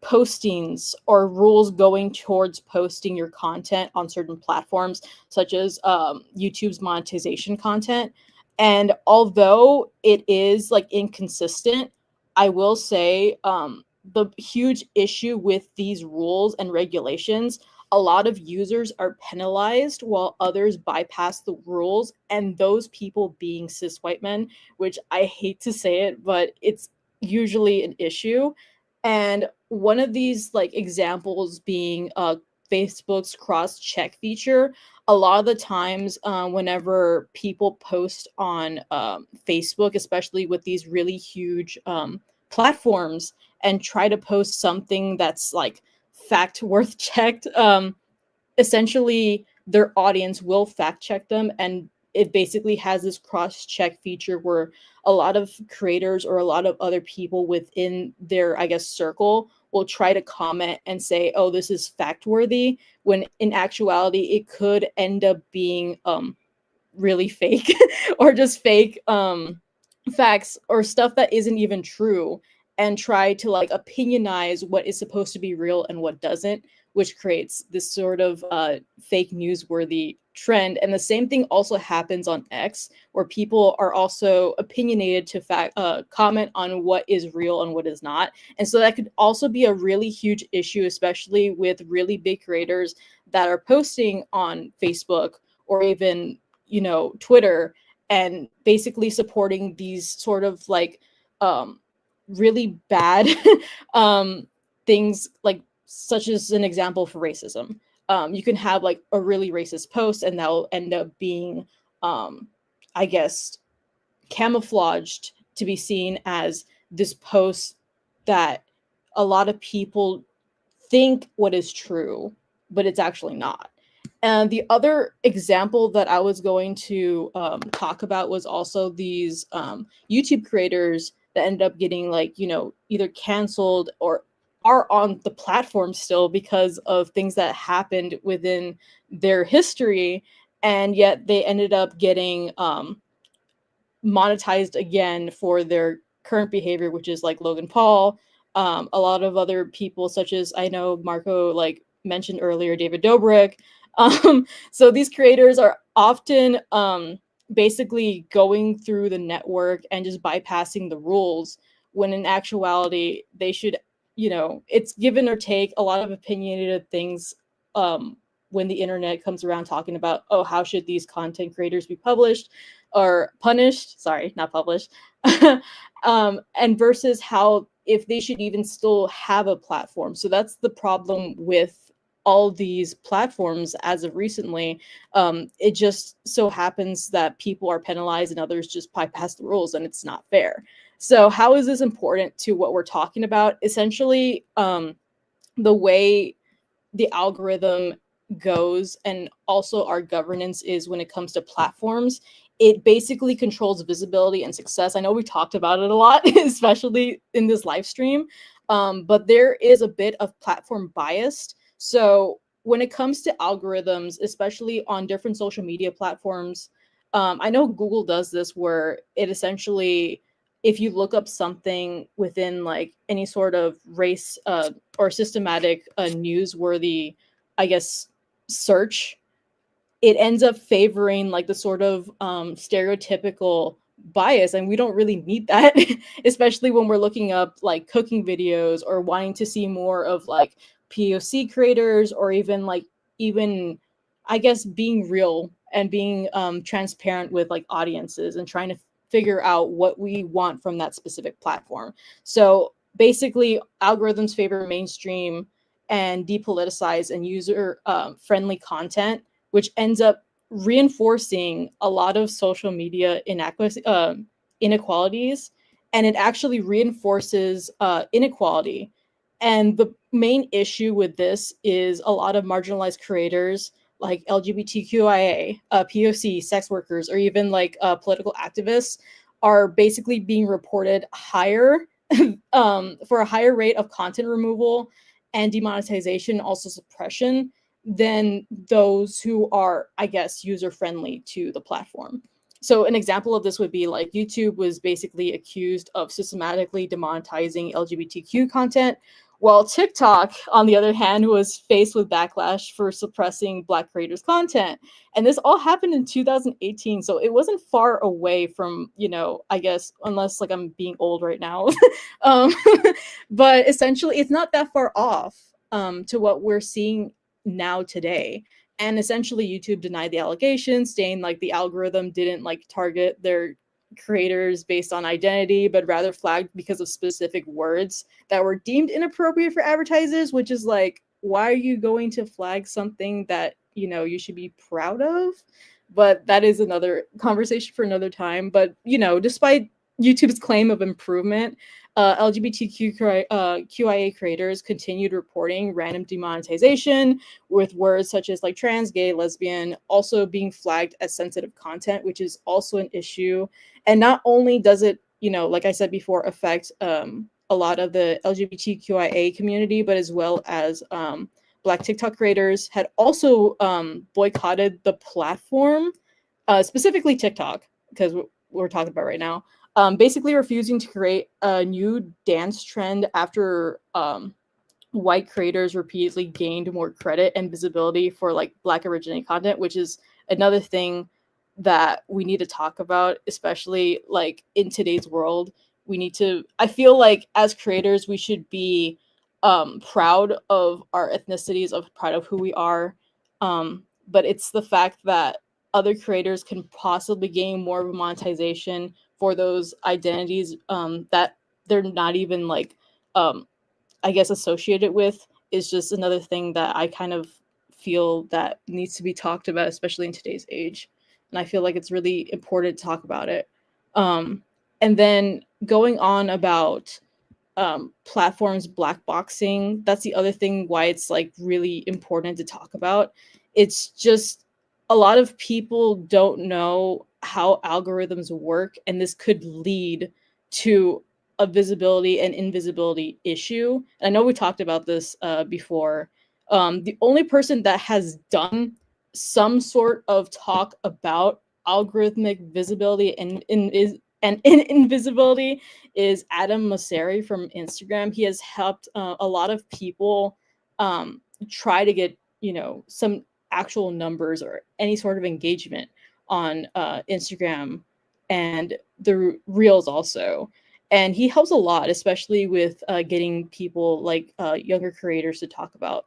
postings or rules going towards posting your content on certain platforms, such as YouTube's monetization content. And although it is like inconsistent, I will say the huge issue with these rules and regulations, a lot of users are penalized while others bypass the rules, and those people being cis white men, which I hate to say it, but it's usually an issue. And one of these like examples being Facebook's cross check feature. A lot of the times whenever people post on Facebook, especially with these really huge platforms, and try to post something that's like fact worth checked, essentially their audience will fact check them, and it basically has this cross check feature where a lot of creators or a lot of other people within their, I guess, circle will try to comment and say, oh, this is fact worthy, when in actuality it could end up being really fake or just fake facts or stuff that isn't even true, and try to like opinionize what is supposed to be real and what doesn't, which creates this sort of fake newsworthy trend. And the same thing also happens on X, where people are also opinionated to comment on what is real and what is not. And so that could also be a really huge issue, especially with really big creators that are posting on Facebook or even, you know, Twitter, and basically supporting these sort of like really bad things, like such as an example for racism. You can have like a really racist post and that'll end up being I guess camouflaged to be seen as this post that a lot of people think what is true, but it's actually not. And the other example that I was going to talk about was also these YouTube creators that end up getting like, you know, either canceled or are on the platform still because of things that happened within their history. And yet they ended up getting monetized again for their current behavior, which is like Logan Paul, a lot of other people, such as I know Marco like mentioned earlier, David Dobrik. So these creators are often basically going through the network and just bypassing the rules, when in actuality they should, you know, it's given or take. A lot of opinionated things when the internet comes around talking about, oh, how should these content creators be published or punished? Sorry, not published. And versus how, if they should even still have a platform. So that's the problem with all these platforms as of recently. It just so happens that people are penalized and others just bypass the rules, and it's not fair. So how is this important to what we're talking about? Essentially, the way the algorithm goes and also our governance is when it comes to platforms, it basically controls visibility and success. I know we talked about it a lot, especially in this live stream, but there is a bit of platform bias. So when it comes to algorithms, especially on different social media platforms, I know Google does this where it essentially, if you look up something within like any sort of race or systematic newsworthy, I guess, search, it ends up favoring like the sort of stereotypical bias, and we don't really need that, especially when we're looking up like cooking videos or wanting to see more of like POC creators, or even I guess being real and being transparent with like audiences and trying to figure out what we want from that specific platform. So basically, algorithms favor mainstream and depoliticize and user friendly content, which ends up reinforcing a lot of social media inequalities, and it actually reinforces inequality. And the main issue with this is a lot of marginalized creators like LGBTQIA, POC, sex workers, or even like political activists are basically being reported higher for a higher rate of content removal and demonetization, also suppression, than those who are, I guess, user friendly to the platform. So an example of this would be like YouTube was basically accused of systematically demonetizing LGBTQ content, while TikTok, on the other hand, was faced with backlash for suppressing Black creators' content. And this all happened in 2018, so it wasn't far away from, I guess, unless like I'm being old right now. um, but essentially, it's not that far off to what we're seeing now today. And essentially YouTube denied the allegations, saying like the algorithm didn't like target their creators based on identity, but rather flagged because of specific words that were deemed inappropriate for advertisers, which is like, why are you going to flag something that you should be proud of? But that is another conversation for another time. But despite YouTube's claim of improvement, QIA creators continued reporting random demonetization, with words such as like trans, gay, lesbian also being flagged as sensitive content, which is also an issue. And not only does it, like I said before, affect a lot of the LGBTQIA community, but as well as Black TikTok creators had also boycotted the platform, specifically TikTok, because we're talking about right now. Basically refusing to create a new dance trend after white creators repeatedly gained more credit and visibility for like Black originated content, which is another thing that we need to talk about, especially like in today's world. I feel like as creators, we should be proud of our ethnicities, proud of who we are. But it's the fact that other creators can possibly gain more of a monetization for those identities that they're not even like I guess associated with, is just another thing that I kind of feel that needs to be talked about, especially in today's age. And I feel like it's really important to talk about it. And then going on about platforms black boxing, that's the other thing why it's like really important to talk about. It's just a lot of people don't know how algorithms work, and this could lead to a visibility and invisibility issue. And I know we talked about this before. The only person that has done some sort of talk about algorithmic visibility and invisibility is Adam Mosseri from Instagram. He has helped a lot of people try to get some actual numbers or any sort of engagement on Instagram and the Reels also. And he helps a lot, especially with getting people like younger creators to talk about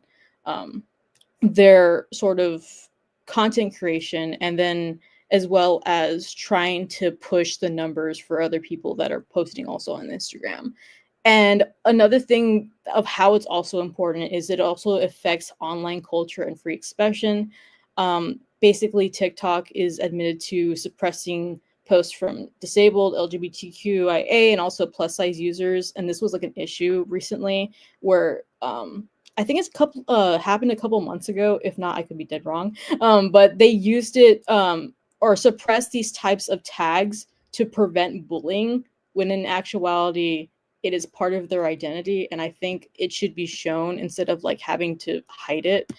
their sort of content creation, and then as well as trying to push the numbers for other people that are posting also on Instagram. And another thing of how it's also important is it also affects online culture and free expression. Basically, TikTok is admitted to suppressing posts from disabled, LGBTQIA, and also plus size users. And this was like an issue recently where I think it's happened a couple months ago. If not, I could be dead wrong. But they used it or suppressed these types of tags to prevent bullying, when in actuality, it is part of their identity. And I think it should be shown instead of like having to hide it.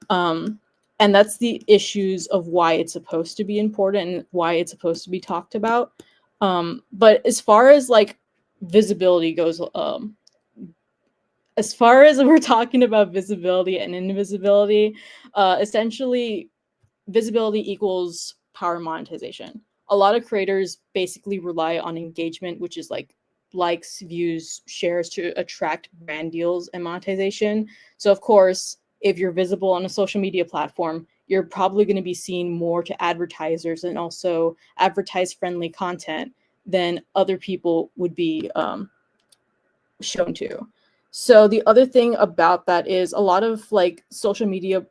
And that's the issues of why it's supposed to be important and why it's supposed to be talked about. But as far as like visibility goes, as far as we're talking about visibility and invisibility, essentially visibility equals power monetization. A lot of creators basically rely on engagement, which is like likes, views, shares, to attract brand deals and monetization. So of course, if you're visible on a social media platform, you're probably going to be seen more to advertisers and also advertise friendly content than other people would be shown to. So the other thing about that is a lot of like social media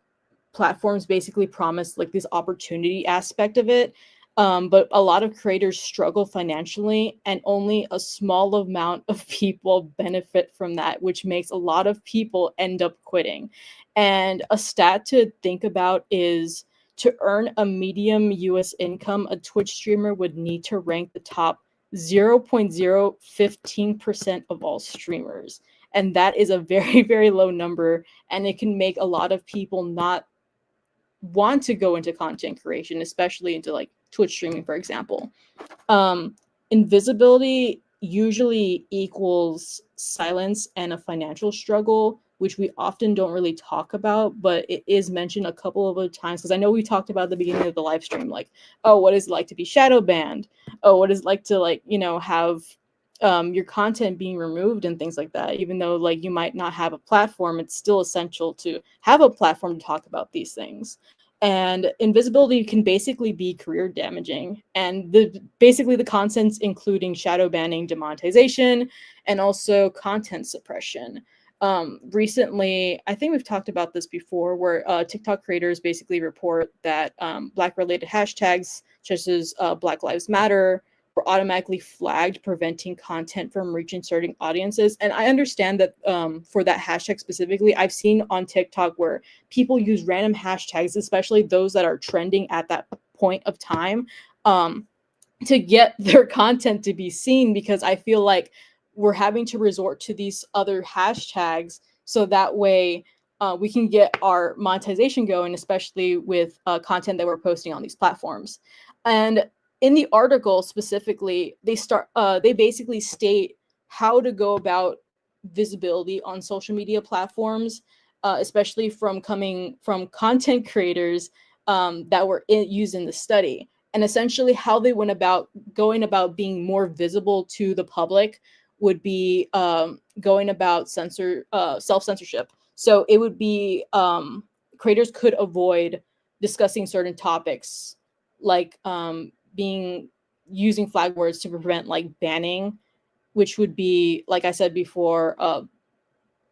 platforms basically promise like this opportunity aspect of it. But a lot of creators struggle financially, and only a small amount of people benefit from that, which makes a lot of people end up quitting. And a stat to think about is to earn a medium US income, a Twitch streamer would need to rank the top 0.015% of all streamers. And that is a very, very low number. And it can make a lot of people not want to go into content creation, especially into like Twitch streaming, for example. Invisibility usually equals silence and a financial struggle, which we often don't really talk about, but it is mentioned a couple of other times, because I know we talked about at the beginning of the live stream, like, oh, what is it like to be shadow banned? Oh, what is it like to, like, you know, have your content being removed and things like that. Even though like you might not have a platform, it's still essential to have a platform to talk about these things. And invisibility can basically be career damaging. And basically the contents including shadow banning, demonetization, and also content suppression. Recently, I think we've talked about this before, where TikTok creators basically report that Black-related hashtags such as Black Lives Matter were automatically flagged, preventing content from reaching certain audiences. And I understand that for that hashtag specifically, I've seen on TikTok where people use random hashtags, especially those that are trending at that point of time, to get their content to be seen, because I feel like we're having to resort to these other hashtags so that way we can get our monetization going, especially with content that we're posting on these platforms. And in the article specifically, they basically state how to go about visibility on social media platforms, especially coming from content creators that were used in the study, and essentially how they went about going about being more visible to the public would be going about self-censorship. So it would be creators could avoid discussing certain topics, like using flag words to prevent like banning, which would be, like I said before,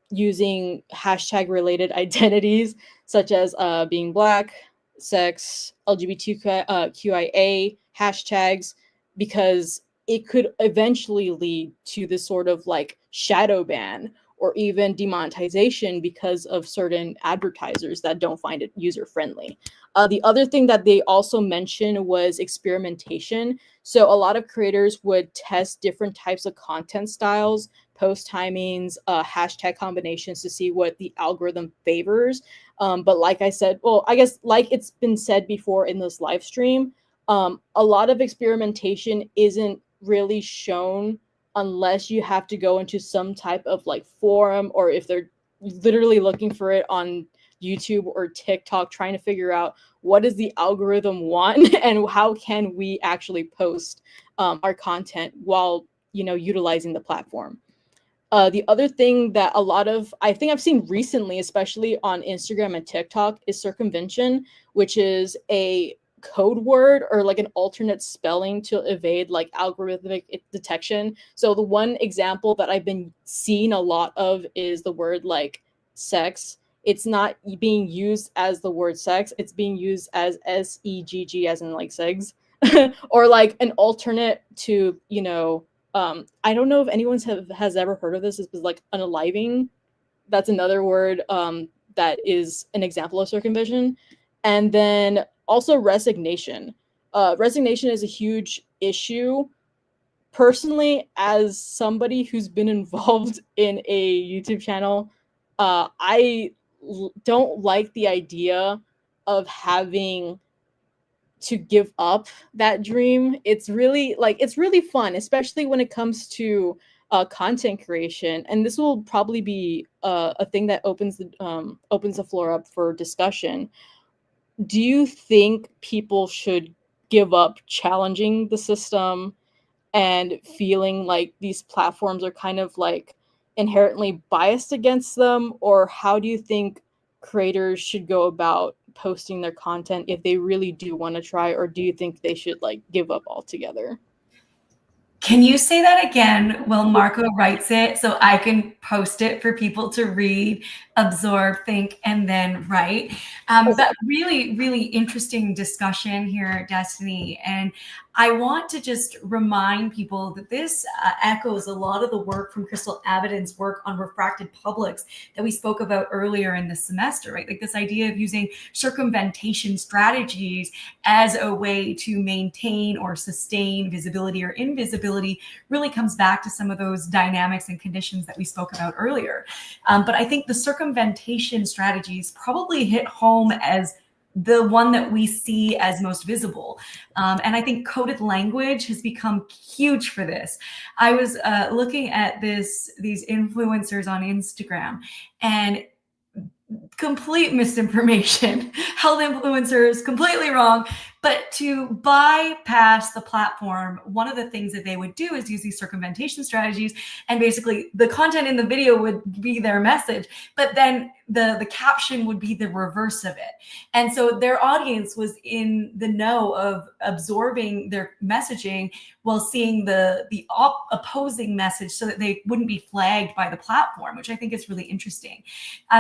using hashtag related identities such as being Black, sex, LGBTQIA hashtags, because it could eventually lead to this sort of like shadow ban or even demonetization because of certain advertisers that don't find it user friendly. The other thing that they also mentioned was experimentation. So a lot of creators would test different types of content styles, post timings, hashtag combinations to see what the algorithm favors. But like I said, well, I guess like it's been said before in this live stream, a lot of experimentation isn't really shown unless you have to go into some type of like forum, or if they're literally looking for it on YouTube or TikTok, trying to figure out what does the algorithm want and how can we actually post our content while, you know, utilizing the platform. The other thing that I think I've seen recently, especially on Instagram and TikTok, is circumvention, which is a code word or like an alternate spelling to evade like algorithmic detection. So the one example that I've been seeing a lot of is the word like sex. It's not being used as the word sex, it's being used as SEGG, as in like segs, or like an alternate to, you know, I don't know if anyone has ever heard of this. It's like unaliving. That's another word that is an example of circumvention. And then also resignation. Resignation is a huge issue. Personally, as somebody who's been involved in a YouTube channel, I don't like the idea of having to give up that dream. It's really fun, especially when it comes to content creation. And this will probably be a thing that opens the floor up for discussion. Do you think people should give up challenging the system and feeling like these platforms are kind of like inherently biased against them? Or how do you think creators should go about posting their content if they really do want to try? Or do you think they should like give up altogether? Can you say that again while Marco writes it so I can post it for people to read, absorb, think, and then write? But really, really interesting discussion here, Destiny. And I want to just remind people that this echoes a lot of the work from Crystal Avedon's work on refracted publics that we spoke about earlier in the semester, right? Like this idea of using circumvention strategies as a way to maintain or sustain visibility or invisibility really comes back to some of those dynamics and conditions that we spoke about earlier. But I think the circumvention strategies probably hit home as the one that we see as most visible. And I think coded language has become huge for this. I was looking at these influencers on Instagram, and complete misinformation, held influencers completely wrong. But to bypass the platform, one of the things that they would do is use these circumvention strategies, and basically the content in the video would be their message, but then the caption would be the reverse of it. And so their audience was in the know of absorbing their messaging while seeing the opposing message, so that they wouldn't be flagged by the platform, which I think is really interesting.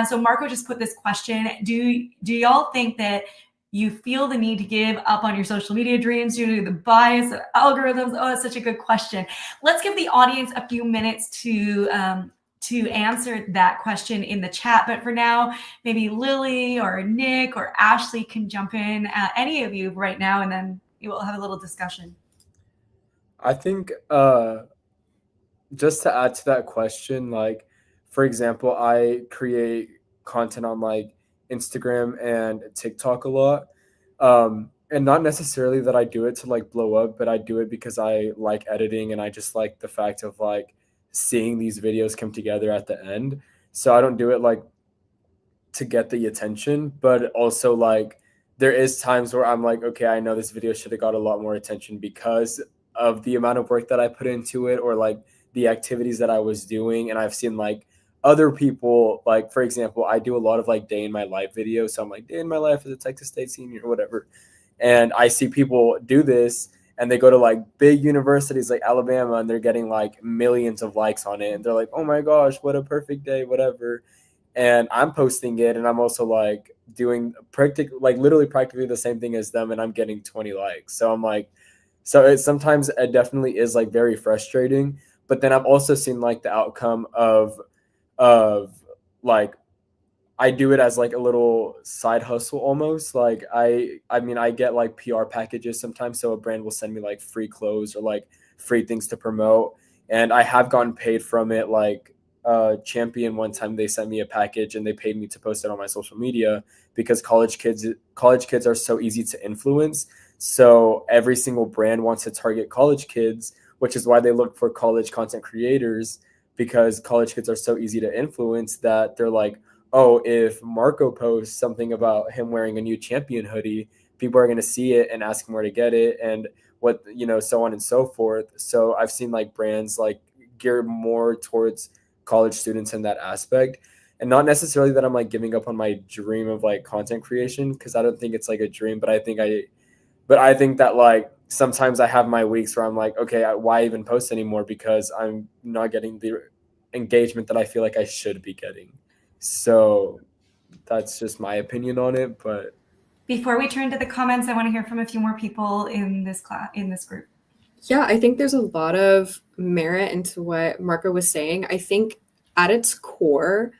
So Marco just put this question: Do y'all think that you feel the need to give up on your social media dreams due to the bias of algorithms? Oh, that's such a good question. Let's give the audience a few minutes to answer that question in the chat. But for now, maybe Lily or Nick or Ashley can jump in, any of you right now, and then you will have a little discussion. I think just to add to that question, like, for example, I create content on like Instagram and TikTok a lot. And not necessarily that I do it to like blow up, but I do it because I like editing, and I just like the fact of like seeing these videos come together at the end. So I don't do it like to get the attention, but also like there is times where I'm like, okay, I know this video should have got a lot more attention because of the amount of work that I put into it, or like the activities that I was doing. And I've seen like other people, like, for example, I do a lot of like day in my life videos. So I'm like, day in my life as a Texas State senior or whatever. And I see people do this, and they go to like big universities like Alabama, and they're getting like millions of likes on it. And they're like, oh my gosh, what a perfect day, whatever. And I'm posting it, and I'm also like doing literally practically the same thing as them, and I'm getting 20 likes. So I'm like, sometimes it definitely is like very frustrating. But then I've also seen like the outcome of like, I do it as like a little side hustle almost. Like I mean, I get like PR packages sometimes. So a brand will send me like free clothes or like free things to promote. And I have gotten paid from it. Like Champion, one time they sent me a package and they paid me to post it on my social media, because college kids are so easy to influence. So every single brand wants to target college kids, which is why they look for college content creators, because college kids are so easy to influence that they're like, oh, if Marco posts something about him wearing a new Champion hoodie, people are going to see it and ask him where to get it, and what, so on and so forth. So I've seen like brands like gear more towards college students in that aspect. And not necessarily that I'm like giving up on my dream of like content creation, because I don't think it's like a dream, but I think that like sometimes I have my weeks where I'm like, okay, why even post anymore, because I'm not getting the engagement that I feel like I should be getting. So that's just my opinion on it. But before we turn to the comments, I want to hear from a few more people in this group. Yeah, I think there's a lot of merit into what Marco was saying. I think at its core,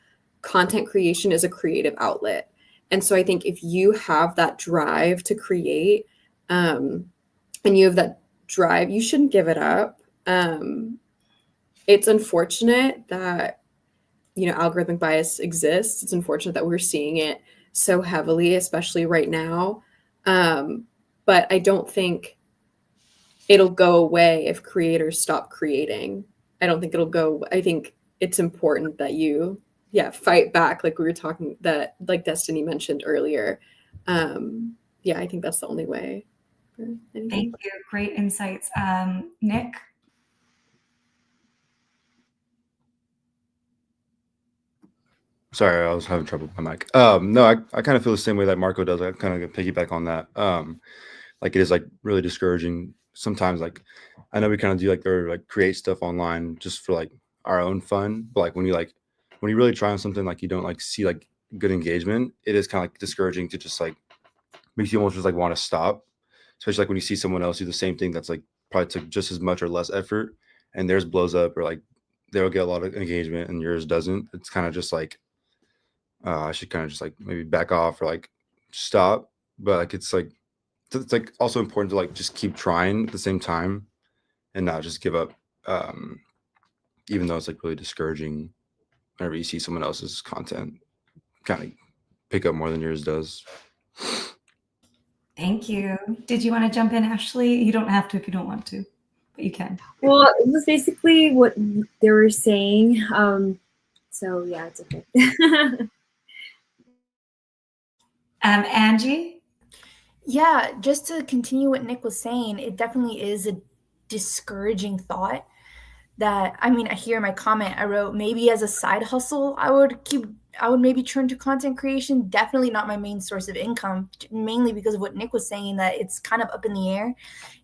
content creation is a creative outlet. And so I think if you have that drive to create, and you have that drive, you shouldn't give it up. It's unfortunate that, algorithmic bias exists. It's unfortunate that we're seeing it so heavily, especially right now. But I don't think it'll go away if creators stop creating. I don't think it'll go. I think it's important that you, fight back, like we were talking, that like Destiny mentioned earlier. I think that's the only way. Thank you. Great insights. Nick? Sorry, I was having trouble with my mic. No, I kind of feel the same way that Marco does. I kind of piggyback on that. Like it is like really discouraging sometimes. Like I know we kind of do like create stuff online just for like our own fun, but like when you really try on something, like you don't like see like good engagement, it is kind of like discouraging to just like makes you almost just like want to stop. especially like when you see someone else do the same thing that's like probably took just as much or less effort, and theirs blows up, or like they'll get a lot of engagement and yours doesn't. It's kind of just like I should kind of just like maybe back off or like stop. But like it's like also important to like just keep trying at the same time and not just give up. Even though it's like really discouraging whenever you see someone else's content kind of pick up more than yours does. Thank you. Did you want to jump in, Ashley? You don't have to if you don't want to, but you can. Well, it was basically what they were saying. So yeah, it's okay. Angie? Yeah, just to continue what Nick was saying, it definitely is a discouraging thought that, I mean, here in my comment, I wrote, maybe as a side hustle, I would maybe turn to content creation. Definitely not my main source of income, mainly because of what Nick was saying, that it's kind of up in the air.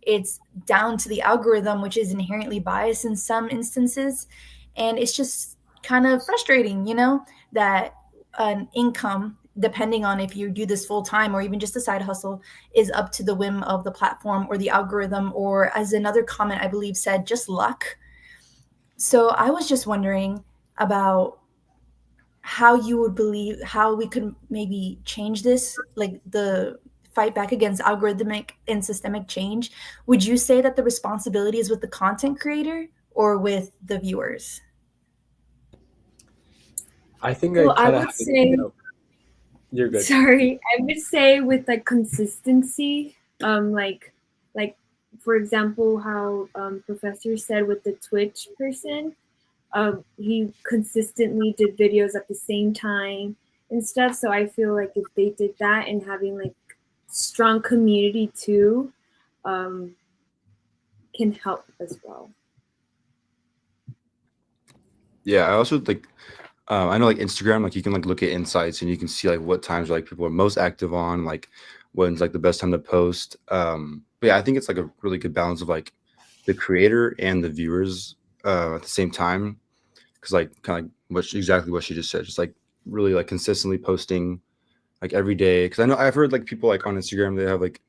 It's down to the algorithm, which is inherently biased in some instances. And it's just kind of frustrating, you know, that an income, depending on if you do this full time or even just a side hustle, is up to the whim of the platform or the algorithm, or as another comment I believe said, just luck. So I was just wondering about how you would believe how we could maybe change this, like the fight back against algorithmic and systemic change. Would you say that the responsibility is with the content creator or with the viewers? I think Well, I kind of would say, you're good. sorry, I would say with like consistency, like for example, how Professor said with the Twitch person, he consistently did videos at the same time and stuff. So I feel like if they did that and having like strong community too, can help as well. Yeah, I also like I know like Instagram, like you can like look at insights and you can see like what times like people are most active on, like when's like the best time to post. But yeah, I think it's like a really good balance of like the creator and the viewers at the same time, because like kind of exactly what she just said, just like really like consistently posting like every day. Because I know I've heard like people like on Instagram they have like,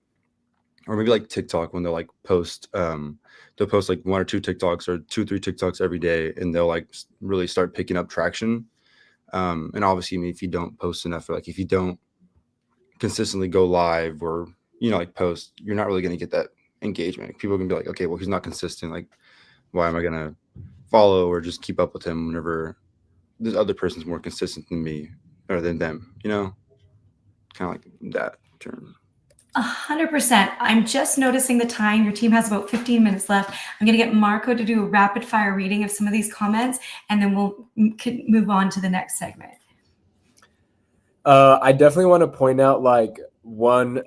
or maybe like TikTok, when they'll like post they'll post like 1 or 2 TikToks or 2-3 TikToks every day, and they'll like really start picking up traction. And obviously, I mean, if you don't post enough, or like if you don't consistently go live or, you know, like post, you're not really going to get that engagement. People can be like, okay, well, he's not consistent. Like, why am I going to follow or just keep up with him whenever this other person's more consistent than me or than them, you know? Kind of like that term. 100%. I'm just noticing the time. Your team has about 15 minutes left. I'm going to get Marco to do a rapid fire reading of some of these comments, and then we'll move on to the next segment. I definitely want to point out like one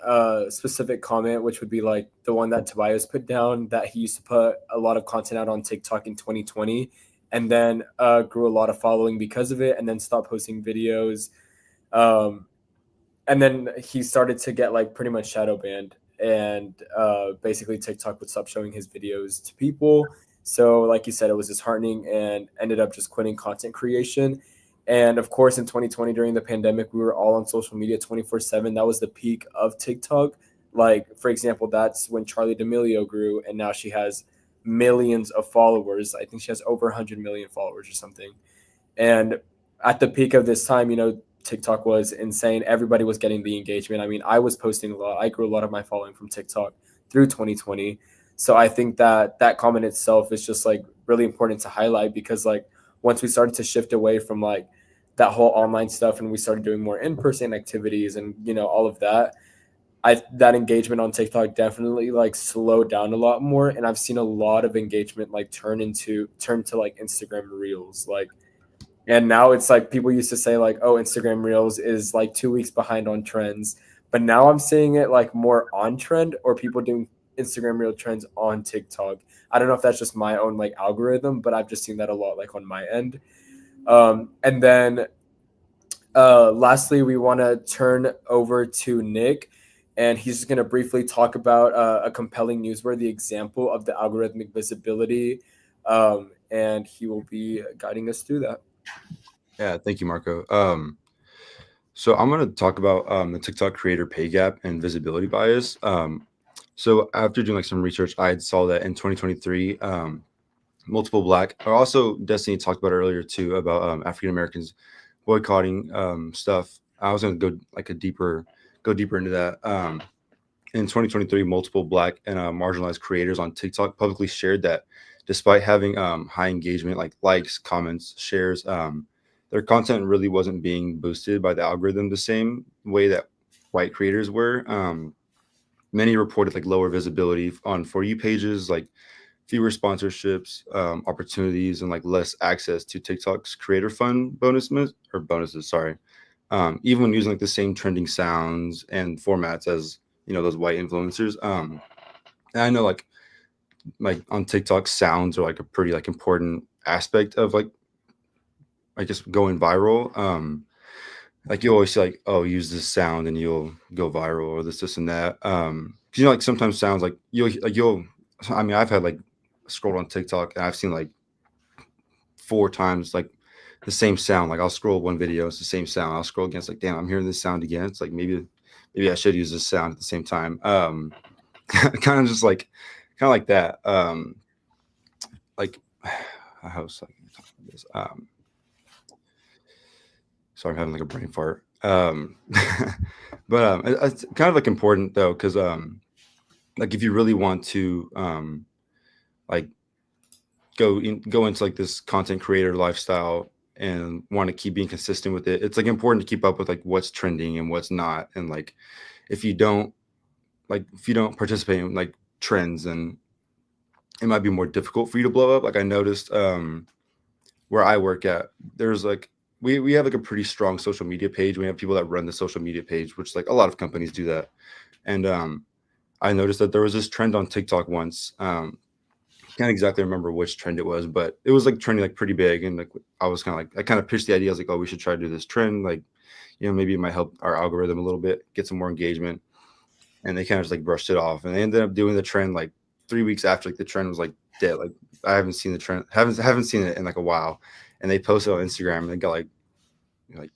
specific comment, which would be like the one that Tobias put down, that he used to put a lot of content out on TikTok in 2020 and then grew a lot of following because of it, and then stopped posting videos. And then he started to get like pretty much shadow banned, and basically TikTok would stop showing his videos to people. So like you said, it was disheartening and ended up just quitting content creation. And of course, in 2020, during the pandemic, we were all on social media 24/7. That was the peak of TikTok. Like, for example, that's when Charlie D'Amelio grew, and now she has millions of followers. I think she has over 100 million followers or something. And at the peak of this time, you know, TikTok was insane. Everybody was getting the engagement. I mean, I was posting a lot. I grew a lot of my following from TikTok through 2020. So I think that that comment itself is just like really important to highlight, because like once we started to shift away from like that whole online stuff and we started doing more in-person activities and, you know, all of that, that engagement on TikTok definitely like slowed down a lot more. And I've seen a lot of engagement like turn to like Instagram Reels. Like, and now it's like people used to say like, oh, Instagram Reels is like 2 weeks behind on trends. But now I'm seeing it like more on trend, or people doing Instagram Reel trends on TikTok. I don't know if that's just my own like algorithm, but I've just seen that a lot like on my end. And then lastly, we want to turn over to Nick, and he's just going to briefly talk about a compelling newsworthy example of the algorithmic visibility. And he will be guiding us through that. Yeah, thank you, Marco. So I'm going to talk about the TikTok creator pay gap and visibility bias. So after doing like some research, I saw that in 2023, multiple Black, or also Destiny talked about earlier too about African Americans boycotting stuff. I was going to go like go deeper into that. In 2023, multiple Black and marginalized creators on TikTok publicly shared that despite having high engagement, like likes, comments, shares, their content really wasn't being boosted by the algorithm the same way that white creators were. Many reported like lower visibility on For You pages, like fewer sponsorships, opportunities, and like less access to TikTok's creator fund bonuses. Sorry, even when using like the same trending sounds and formats as those white influencers. And I know like on TikTok, sounds are like a pretty like important aspect of like I guess going viral. Like you always say like, oh, use this sound and you'll go viral, or this and that. 'Cause, like sometimes sounds like you'll. I mean, I've had like scrolled on TikTok and I've seen like 4 times like the same sound. Like I'll scroll one video, it's the same sound. I'll scroll again, it's like, damn, I'm hearing this sound again. It's like maybe I should use this sound at the same time. Kind of just like that. Like how was I gonna talk about this? Sorry, I'm having like a brain fart. But it's kind of like important though, because like if you really want to like go into like this content creator lifestyle and want to keep being consistent with it, it's like important to keep up with like what's trending and what's not. And like if you don't participate in like trends, then it might be more difficult for you to blow up. Like I noticed where I work at, there's like we have like a pretty strong social media page. We have people that run the social media page, which like a lot of companies do that. And I noticed that there was this trend on TikTok once. Can't exactly remember which trend it was, but it was like trending like pretty big. And like I was kind of like, I kind of pitched the idea. I was like, oh, we should try to do this trend. Like, maybe it might help our algorithm a little bit, get some more engagement. And they kind of just like brushed it off. And they ended up doing the trend like 3 weeks after like the trend was like dead. Like I haven't seen the trend, haven't seen it in like a while. And they posted on Instagram and they got like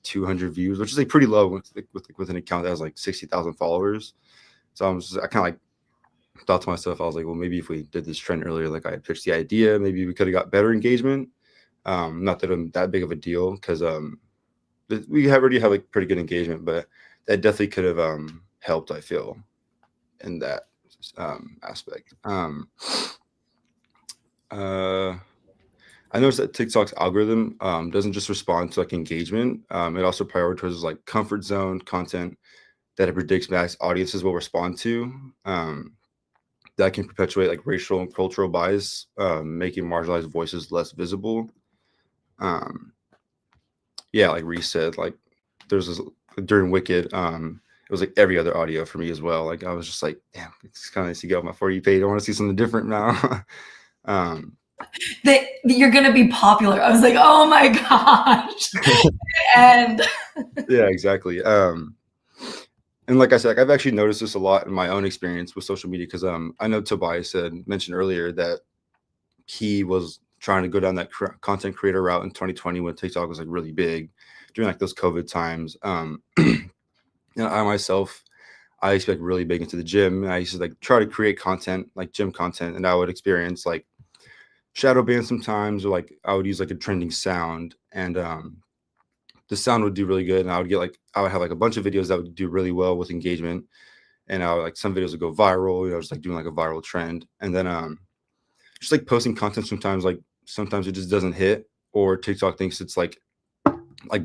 200 views, which is like pretty low with an account that has like 60,000 followers. So I kind of like thought to myself, I was like, well, maybe if we did this trend earlier, like I had pitched the idea, maybe we could have got better engagement. Not that I'm that big of a deal, because we already have like pretty good engagement, but that definitely could have helped, I feel, in that aspect. I noticed that TikTok's algorithm doesn't just respond to like engagement. It also prioritizes like comfort zone content that it predicts mass audiences will respond to. That can perpetuate like racial and cultural bias, making marginalized voices less visible. Like Reese said, like there's this during Wicked, it was like every other audio for me as well. Like I was just like, damn, it's kind of nice to get on my For You page. I want to see something different now. That you're gonna be popular. I was like, oh my gosh. And yeah, exactly. And like I said, like, I've actually noticed this a lot in my own experience with social media, because I know Tobias mentioned earlier that he was trying to go down that content creator route in 2020 when TikTok was like really big during like those COVID times. I myself, I used to be like really big into the gym. I used to like try to create content, like gym content, and I would experience like shadow ban sometimes, or like I would use like a trending sound, and the sound would do really good, and I would have like a bunch of videos that would do really well with engagement, and I would like some videos would go viral, just like doing like a viral trend. And then just like posting content sometimes it just doesn't hit, or TikTok thinks it's like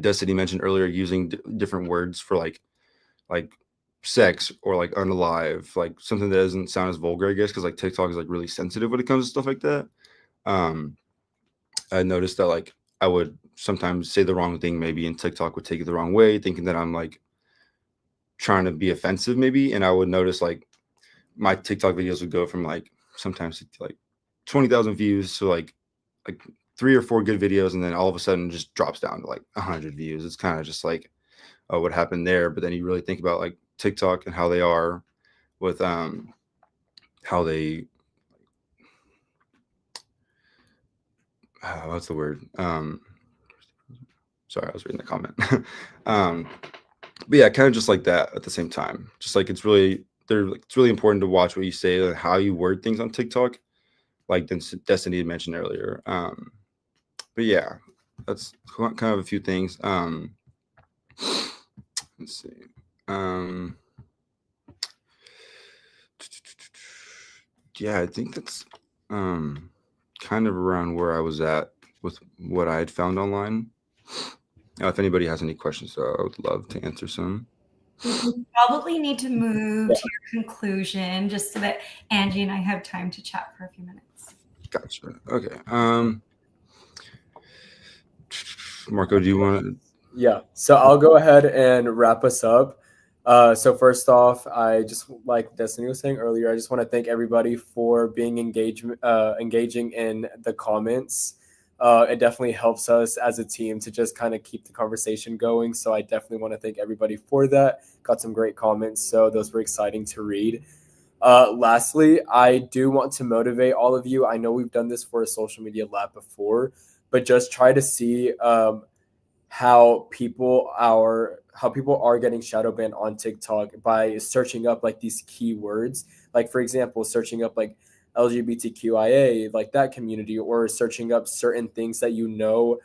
Destiny mentioned earlier, using different words for like sex or like unalive, like something that doesn't sound as vulgar, I guess, because like TikTok is like really sensitive when it comes to stuff like that. I noticed that like I would sometimes say the wrong thing maybe, and TikTok would take it the wrong way, thinking that I'm like trying to be offensive maybe. And I would notice like my TikTok videos would go from like sometimes like 20,000 views to like 3 or 4 good videos, and then all of a sudden just drops down to like 100 views. It's kind of just like, oh, what happened there? But then you really think about like TikTok and how they are with how they what's the word? Sorry, I was reading the comment. But yeah, kind of just like that at the same time. Just like it's really it's really important to watch what you say and how you word things on TikTok, like Destiny mentioned earlier. But yeah, that's kind of a few things. Let's see. Yeah, I think that's kind of around where I was at with what I had found online. Now, if anybody has any questions, I would love to answer some. We probably need to move to your conclusion just so that Angie and I have time to chat for a few minutes. Gotcha. Okay. Marco, do you want to? Yeah. So I'll go ahead and wrap us up. So first off, I just, like Destiny was saying earlier, I just want to thank everybody for being engaging in the comments. It definitely helps us as a team to just kind of keep the conversation going. So I definitely want to thank everybody for that. Got some great comments, so those were exciting to read. Lastly, I do want to motivate all of you. I know we've done this for a social media lab before, but just try to see how people are getting shadow banned on TikTok by searching up like these keywords. Like, for example, searching up like LGBTQIA, like that community, or searching up certain things that you know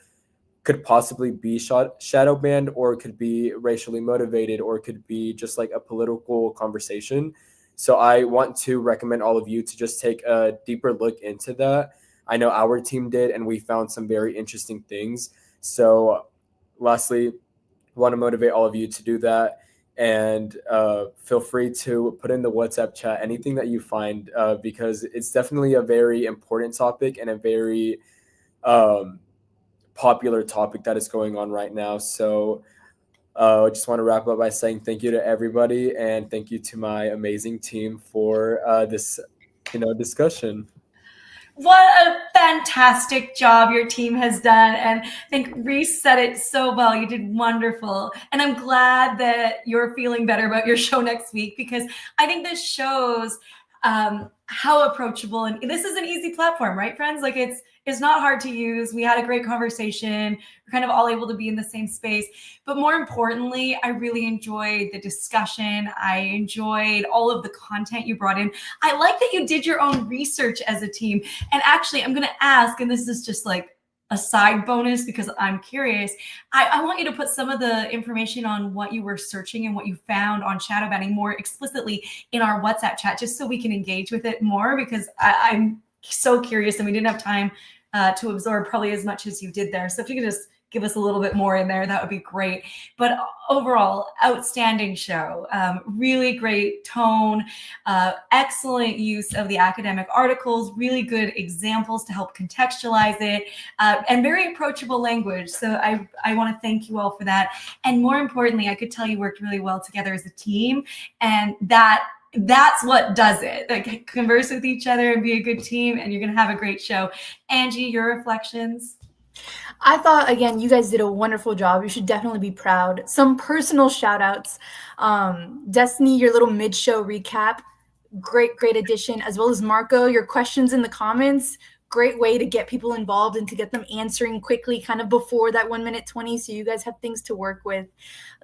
could possibly be shadow banned, or could be racially motivated, or could be just like a political conversation. So I want to recommend all of you to just take a deeper look into that. I know our team did, and we found some very interesting things. So lastly, want to motivate all of you to do that. And feel free to put in the WhatsApp chat anything that you find, because it's definitely a very important topic and a very popular topic that is going on right now. So I just want to wrap up by saying thank you to everybody, and thank you to my amazing team for this discussion. What a fantastic job your team has done. And I think Reese said it so well. You did wonderful. And I'm glad that you're feeling better about your show next week, because I think this shows how approachable, and this is an easy platform, right, friends? Like it's not hard to use. We had a great conversation. We're kind of all able to be in the same space. But more importantly, I really enjoyed the discussion. I enjoyed all of the content you brought in. I like that you did your own research as a team. And actually, I'm going to ask, and this is just like a side bonus because I'm curious. I want you to put some of the information on what you were searching and what you found on shadow banning more explicitly in our WhatsApp chat, just so we can engage with it more, because I'm so curious and we didn't have time to absorb probably as much as you did there. So if you could just give us a little bit more in there, that would be great. But overall, outstanding show, really great tone, excellent use of the academic articles, really good examples to help contextualize it, and very approachable language. So I want to thank you all for that. And more importantly, I could tell you worked really well together as a team, and that's what does it. Like, converse with each other and be a good team, and you're going to have a great show. Angie, your reflections? I thought, again, you guys did a wonderful job. You should definitely be proud. Some personal shout outs. Destiny, your little mid-show recap, great addition, as well as Marco, your questions in the comments. Great way to get people involved and to get them answering quickly, kind of before that 1 minute 20. So you guys have things to work with.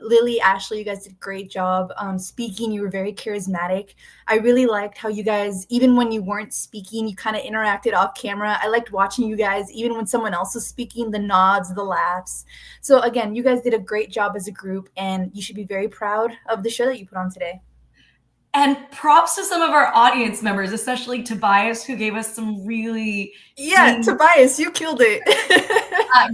Lily, Ashley, you guys did a great job. Speaking, you were very charismatic. I really liked how you guys, even when you weren't speaking, you kind of interacted off camera. I liked watching you guys, even when someone else was speaking, the nods, the laughs. So again, you guys did a great job as a group, and you should be very proud of the show that you put on today. And props to some of our audience members, especially Tobias, who gave us some really... Yeah, Tobias, you killed it.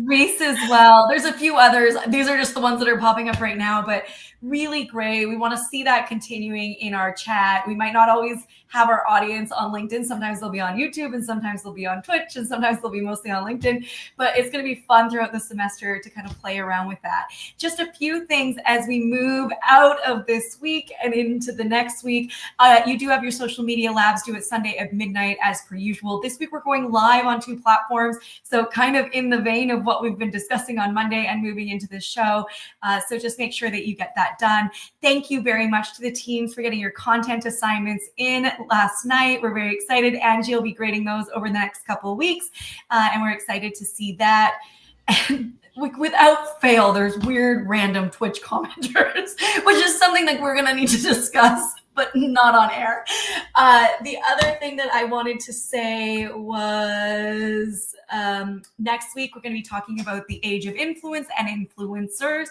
Reese as well. There's a few others. These are just the ones that are popping up right now, but really great. We want to see that continuing in our chat. We might not always have our audience on LinkedIn. Sometimes they'll be on YouTube, and sometimes they'll be on Twitch, and sometimes they'll be mostly on LinkedIn. But it's going to be fun throughout the semester to kind of play around with that. Just a few things as we move out of this week and into the next week. You do have your social media labs due at Sunday at midnight as per usual. This week we're going live on 2 platforms, so kind of in the vein of what we've been discussing on Monday and moving into this show. So just make sure that you get that done. Thank you very much to the teams for getting your content assignments in last night. We're very excited. Angie will be grading those over the next couple of weeks, and we're excited to see that. And without fail, there's weird random Twitch commenters, which is something that we're going to need to discuss but not on air. The other thing that I wanted to say was next week we're going to be talking about the age of influence and influencers.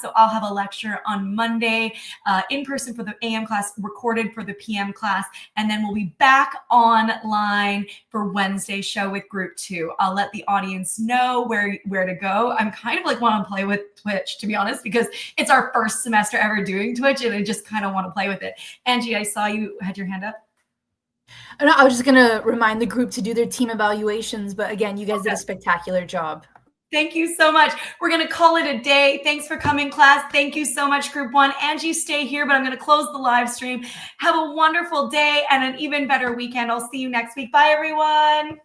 So I'll have a lecture on Monday in person for the AM class, recorded for the PM class, and then we'll be back online for Wednesday's show with Group 2. I'll let the audience know where to go. I'm kind of like want to play with Twitch, to be honest, because it's our first semester ever doing Twitch, and I just kind of want to play with it. Angie, I saw you had your hand up. No, I was just going to remind the group to do their team evaluations, but again, you guys did a spectacular job. Thank you so much. We're going to call it a day. Thanks for coming, class. Thank you so much, Group 1. Angie, stay here, but I'm going to close the live stream. Have a wonderful day and an even better weekend. I'll see you next week. Bye, everyone.